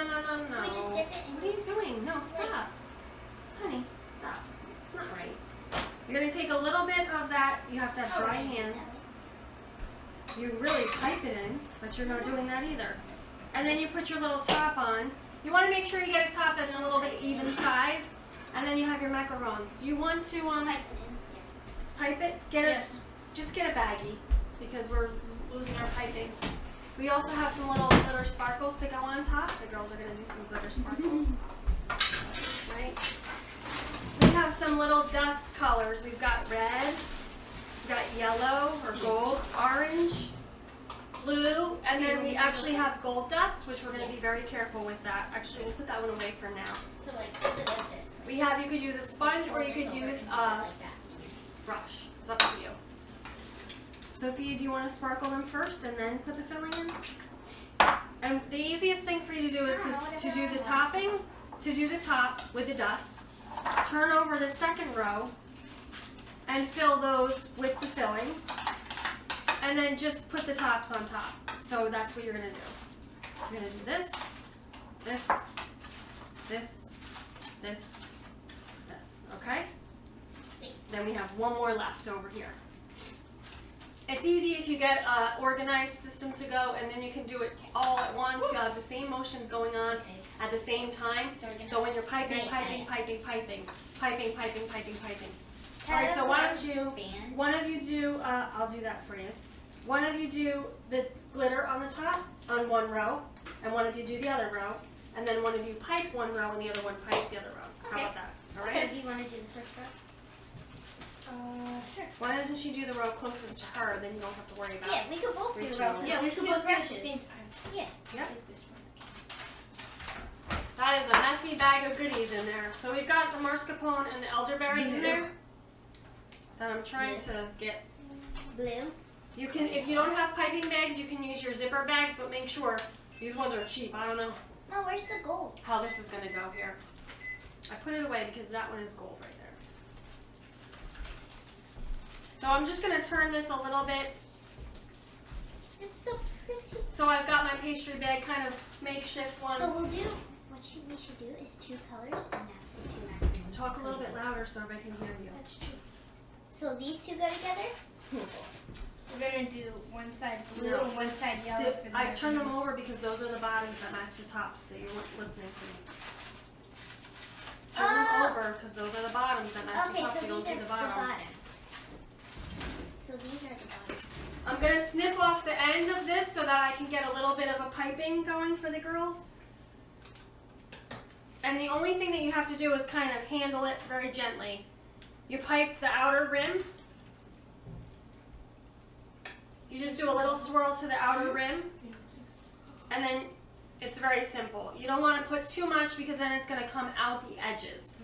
just dip it in. What are you doing? No, stop. Honey, stop. It's not right. You're going to take a little bit of that. You have to have dry hands. You really pipe it in, but you're not doing that either. And then you put your little top on. You want to make sure you get a top that's a little bit even size. And then you have your macarons. Do you want to pipe it? Get it. Just get a baggie because we're losing our piping. We also have some little glitter sparkles to go on top. The girls are going to do some glitter sparkles. Right? We have some little dust colors. We've got red, we've got yellow or gold, orange, blue, and then we actually have gold dust, which we're going to be very careful with that. Actually, we'll put that one away for now. So like this. We have, you could use a sponge or you could use a brush. It's up to you. Sophia, do you want to sparkle them first and then put the filling in? And the easiest thing for you to do is to do the topping, to do the top with the dust. Turn over the second row and fill those with the filling. And then just put the tops on top. So that's what you're going to do. You're going to do this, this, this, this, this. Okay? Then we have one more left over here. It's easy if you get an organized system to go, and then you can do it all at once. You'll have the same motions going on at the same time. So when you're piping. All right, so why don't you, one of you do, I'll do that for you. One of you do the glitter on the top on one row, and one of you do the other row, and then one of you pipe one row and the other one pipes the other row. How about that? All right? So do you want to do the first row? Sure. Why doesn't she do the row closest to her? Then you don't have to worry about Yeah, we could both do the reaching row. over. Yeah, we should both brushes. at the same time. Yeah. Yep. That is a messy bag of goodies in there. So we've got the mascarpone and the elderberry in there that I'm trying to get. Blue. You can, if you don't have piping bags, you can use your zipper bags, but make sure these ones are cheap. I don't know No, where's the gold? how this is going to go here. I put it away because that one is gold right there. So I'm just going to turn this a little bit. It's so pretty. So I've got my pastry bag, kind of makeshift one. So we'll do, we should do is 2 colors, and that's the 2 macaroons. Talk a little bit louder so everybody can hear you. That's true. So these 2 go together? We're gonna do one side blue No. and one side yellow. For the I turned them macaroons. over because those are the bottoms that match the tops that you're listening to. Turn them over because those are the bottoms that match the Okay, top. so You don't these see are the bottom. So these are the bottom. I'm gonna snip off the end of this so that I can get a little bit of a piping going for the girls. And the only thing that you have to do is kind of handle it very gently. You pipe the outer rim. You just do a little swirl to the outer rim. And then it's very simple. You don't want to put too much because then it's going to come out the edges.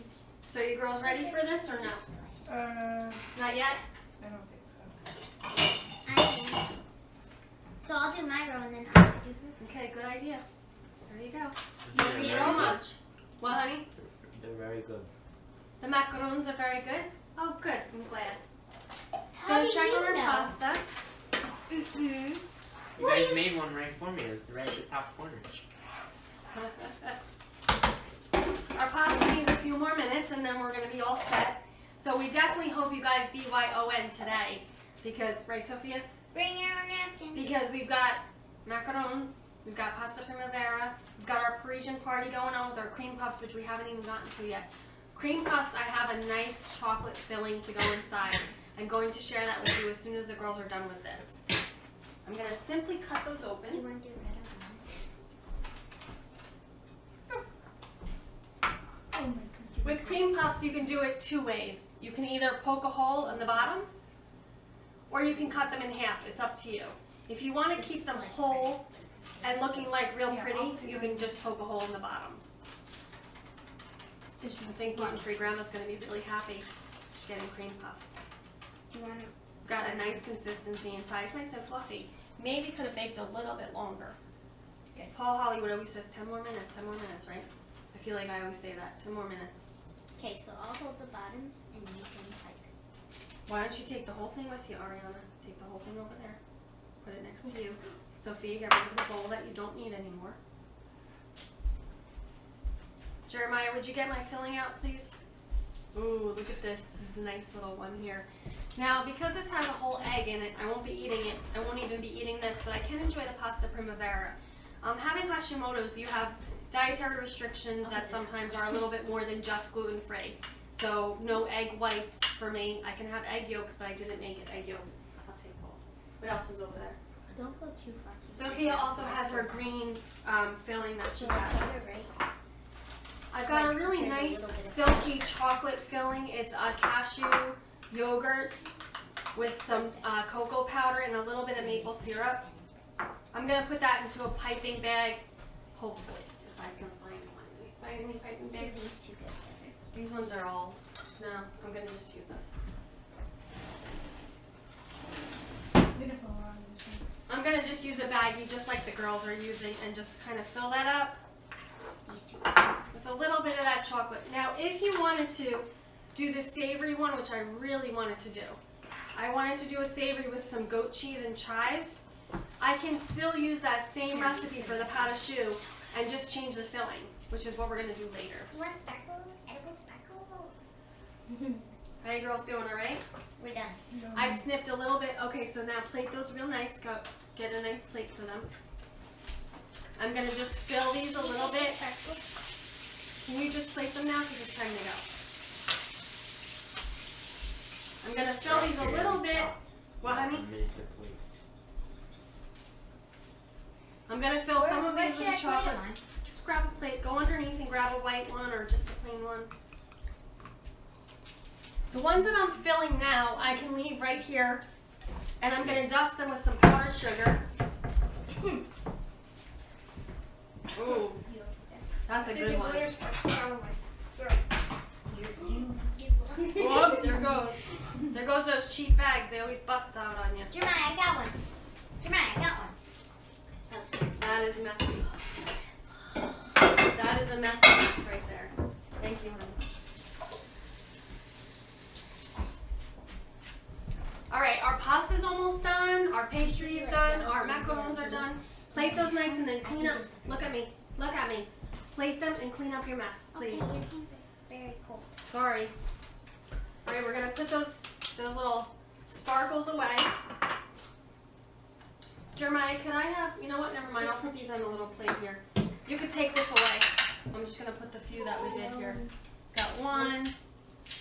So you girls ready for this or no? Not yet? I don't think so. I am. So I'll do my row and then I'll do her. Okay, good idea. There you go. They're Don't need very so good. much. What, honey? They're very good. The macaroons are very good? Oh, good. I'm glad. How Gonna do check you on our know? pasta. Mm-hmm. You guys made one right for me. It's right at the top corner. Our pasta needs a few more minutes and then we're going to be all set. So we definitely hope you guys BYON today because, right Sophia? Bring your own napkin. Because we've got macarons, we've got pasta primavera, we've got our Parisian Party going on with our cream puffs, which we haven't even gotten to yet. Cream puffs, I have a nice chocolate filling to go inside. I'm going to share that with you as soon as the girls are done with this. I'm going to simply cut those Do you open. want to do red or brown? Oh my God. With cream puffs, you can do it two ways. You can either poke a hole in the bottom, or you can cut them in half. It's up to you. If you want to keep them whole and looking like real pretty, you can just poke a hole in the bottom. I think gluten-free grandma's going to be really happy. She's getting cream puffs. Do you want to? Got a nice consistency inside. It's nice and fluffy. Maybe could have baked a little bit longer. Okay. Paul Hollywood always says 10 more minutes, 10 more minutes, right? I feel like I always say that. 10 more minutes. Okay, so I'll hold the bottoms and you can pipe. Why don't you take the whole thing with you, Ariana? Take the whole thing over there. Put it next to you. Sophia, get rid of the bowl that you don't need anymore. Jeremiah, would you get my filling out, please? Ooh, look at this. This is a nice little one here. Now, because this has a whole egg in it, I won't be eating it. I won't even be eating this, but I can enjoy the pasta primavera. Having Hashimoto's, you have dietary restrictions that sometimes are a little bit more than just gluten-free. So, no egg whites for me. I can have egg yolks, but I didn't make it egg yolk. I'll take both. What else was over there? Don't go too far. Sophia also has her green filling that she So has. you're right. I've got a really There's a nice little bit of silky chocolate filling. It's a cashew yogurt with some cocoa powder and a little bit of maple syrup. I'm going to put that into a piping bag, hopefully, if I can find one. Find any piping Two bags? of these two go together. These ones are all, no, I'm going to just use them. I'm going to just use a baggie just like the girls are using and just kind of fill that up These two. with a little bit of that chocolate. Now, if you wanted to do the savory one, which I really wanted to do, I wanted to do a savory with some goat cheese and chives. I can still use that same recipe for the pâte à choux and just change the filling, which is what we're going to do later. You want sparkles? Edible sparkles. How you girls doing, all right? We're done. I snipped a little bit. Okay, so now plate those real nice. Go get a nice plate for them. I'm going to just fill these a little bit. Can you just plate them now because it's time to go? I'm going to fill these a little bit. What, honey? I'm going to fill some of these with chocolate. Just grab a plate. Go underneath and grab a white one or just a plain one. The ones that I'm filling now, I can leave right here. And I'm going to dust them with some powdered sugar. Ooh, that's a good one. Oh, there goes. There goes those cheap bags. They always bust out on you. Jeremiah, I got one. Jeremiah, I got one. That is messy. That is a messy mess right there. Thank you, honey. All right, our pasta's almost done. Our pastry is done. Our macarons are done. Plate those nice and then clean up. Look at me. Look at me. Plate them and clean up your mess, Okay, please. your hands are very cold. Sorry. All right, we're gonna put those little sparkles away. Jeremiah, can I have? You know what? Never mind. I'll put these on a little plate here. You could take this away. I'm just gonna put the few that we did here. Go. got 1,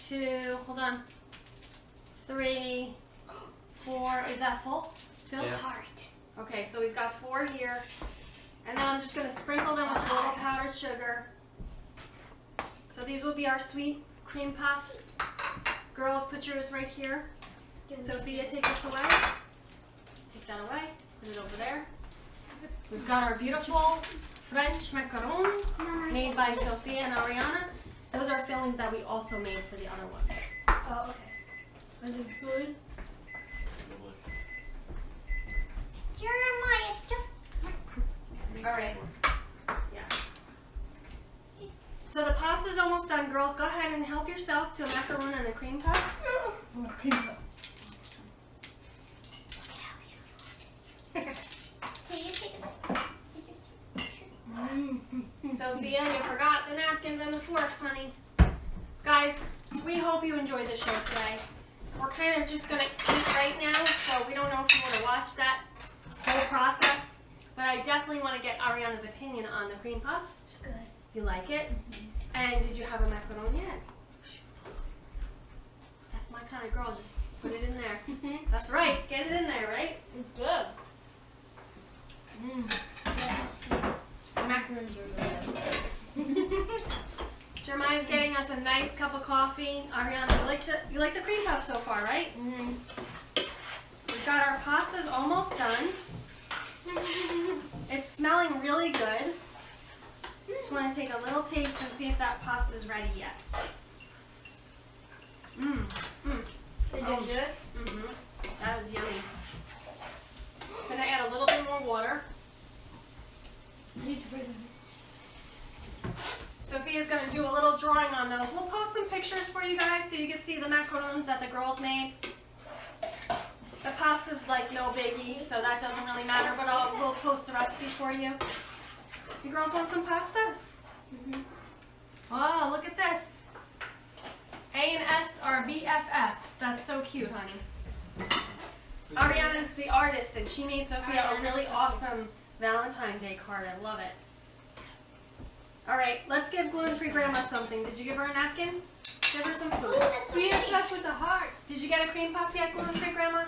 2, hold on, 3, 4. Is that full? Phil? Yeah. Heart. Okay, so we've got 4 here. And then I'm just going to sprinkle them with a little powdered sugar. So these will be our sweet cream puffs. Girls, put yours right here. Sophia, take this away. Take that away. Put it over there. We've got our beautiful French macarons made by Sophia and Ariana. Those are fillings that we also made for the other ones. Oh, okay. Are they good? Jeremiah, just. All right. Yeah. So the pasta's almost done, girls. Go ahead and help yourself to a macaron and a cream puff. Can you take it? Sophia, you forgot the napkins and the forks, honey. Guys, we hope you enjoyed the show today. We're kind of just going to eat right now, so we don't know if you want to watch that whole process. But I definitely want to get Ariana's opinion on the cream puff. It's good. You like it? And did you have a macaron yet? That's my kind of girl. Just put it in there. That's right. Get it in there, right? It's good. Yes. Macarons are good. Jeremiah's getting us a nice cup of coffee. Ariana, you like the cream puff so far, right? We've got our pastas almost done. It's smelling really good. Just want to take a little taste and see if that pasta's ready yet. Is it good? That was yummy. Gonna add a little bit more water. Sophia's gonna do a little drawing on those. We'll post some pictures for you guys so you can see the macarons that the girls made. The pasta's like no biggie, so that doesn't really matter, but we'll post a recipe for you. You girls want some pasta? Oh, look at this. A and S are BFFs. That's so cute, honey. Ariana's the artist, and she made Sophia a really awesome Valentine's Day card. I love it. All right, let's give gluten-free grandma something. Did you give her a napkin? Give her some food. Ooh, that's We pretty. have stuff with a heart. Did you get a cream puff yet, gluten-free grandma?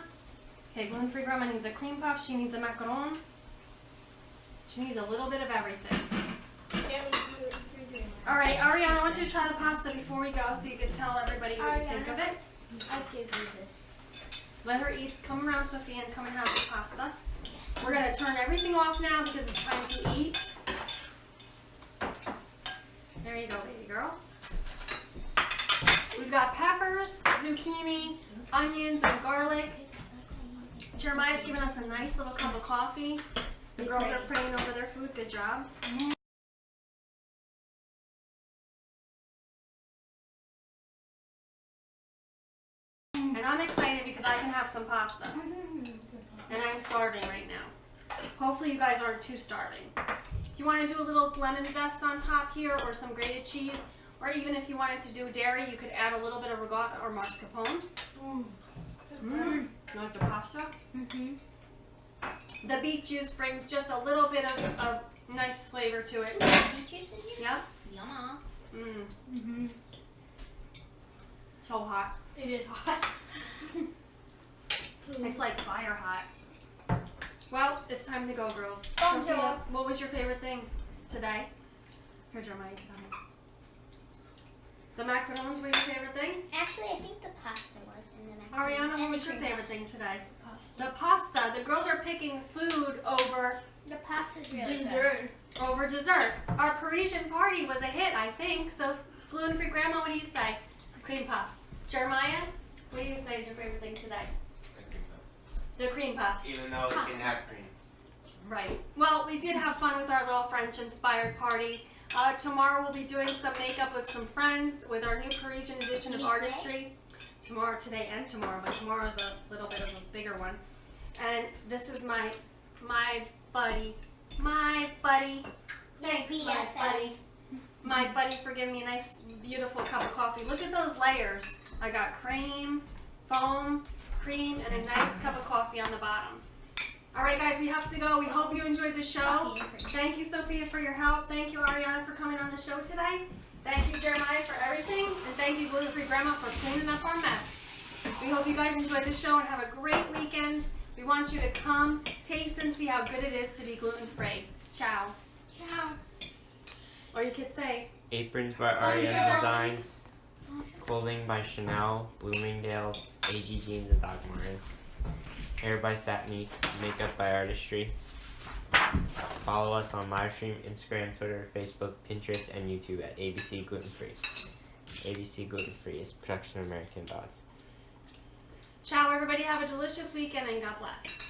Okay, gluten-free grandma needs a cream puff. She needs a macaron. She needs a little bit of everything. All right, Ariana, I want you to try the pasta before we go so you can tell everybody what you think of it. I'll give you this. Let her eat. Come around, Sophia, and come and have the pasta. We're going to turn everything off now because it's time to eat. There you go, baby girl. We've got peppers, zucchini, onions, and garlic. Jeremiah's given us a nice little cup of coffee. The girls are praying over their food. Good job. And I'm excited because I can have some pasta. And I'm starving right now. Hopefully you guys aren't too starving. If you want to do a little lemon zest on top here or some grated cheese, or even if you wanted to do dairy, you could add a little bit of ricotta or mascarpone. You like the pasta? The beet juice brings just a little bit of nice flavor to it. Beet juice in here? Yep. Yum. So hot. It is hot. It's like fire hot. Well, it's time to go, girls. Oh, Sophia, no. what was your favorite thing today? Here, Jeremiah, get on it. The macarons were your favorite thing? Actually, I think the pasta was in the macaroni. Ariana, what was your favorite thing today? The pasta. The girls are picking food over The pasta's really good. Dessert. dessert. Our Parisian Party was a hit, I think. So, gluten-free grandma, what do you say? Cream puff. Jeremiah, what do you say is your favorite thing today? The cream puffs. Even though it didn't have cream. Right. Well, we did have fun with our little French-inspired party. Tomorrow we'll be doing some makeup with some friends with our new Parisian edition of artistry. Today and tomorrow, but tomorrow's a little bit of a bigger one. And this is my buddy. My buddy. Thanks, my BFF. buddy. My buddy for giving me a nice, beautiful cup of coffee. Look at those layers. I got cream, foam, cream, and a nice cup of coffee on the bottom. All right, guys, we have to go. We hope you enjoyed the show. Thank you, Sophia, for your help. Thank you, Ariana, for coming on the show today. Thank you, Jeremiah, for everything, and thank you, Gluten Free Grandma, for cleaning up our mess. We hope you guys enjoyed the show and have a great weekend. We want you to come, taste, and see how good it is to be gluten-free. Ciao. Ciao. Or you could say, Aprons by REM Designs. Clothing by Chanel, Bloomingdale's, AG Jeans, and Doc Martens. Hair by Satnique. Makeup by Artistry. Follow us on livestream, Instagram, Twitter, Facebook, Pinterest, and YouTube at ABC Gluten Free. ABC Gluten Free is a production of American Dog. ciao, everybody. Have a delicious weekend, and God bless.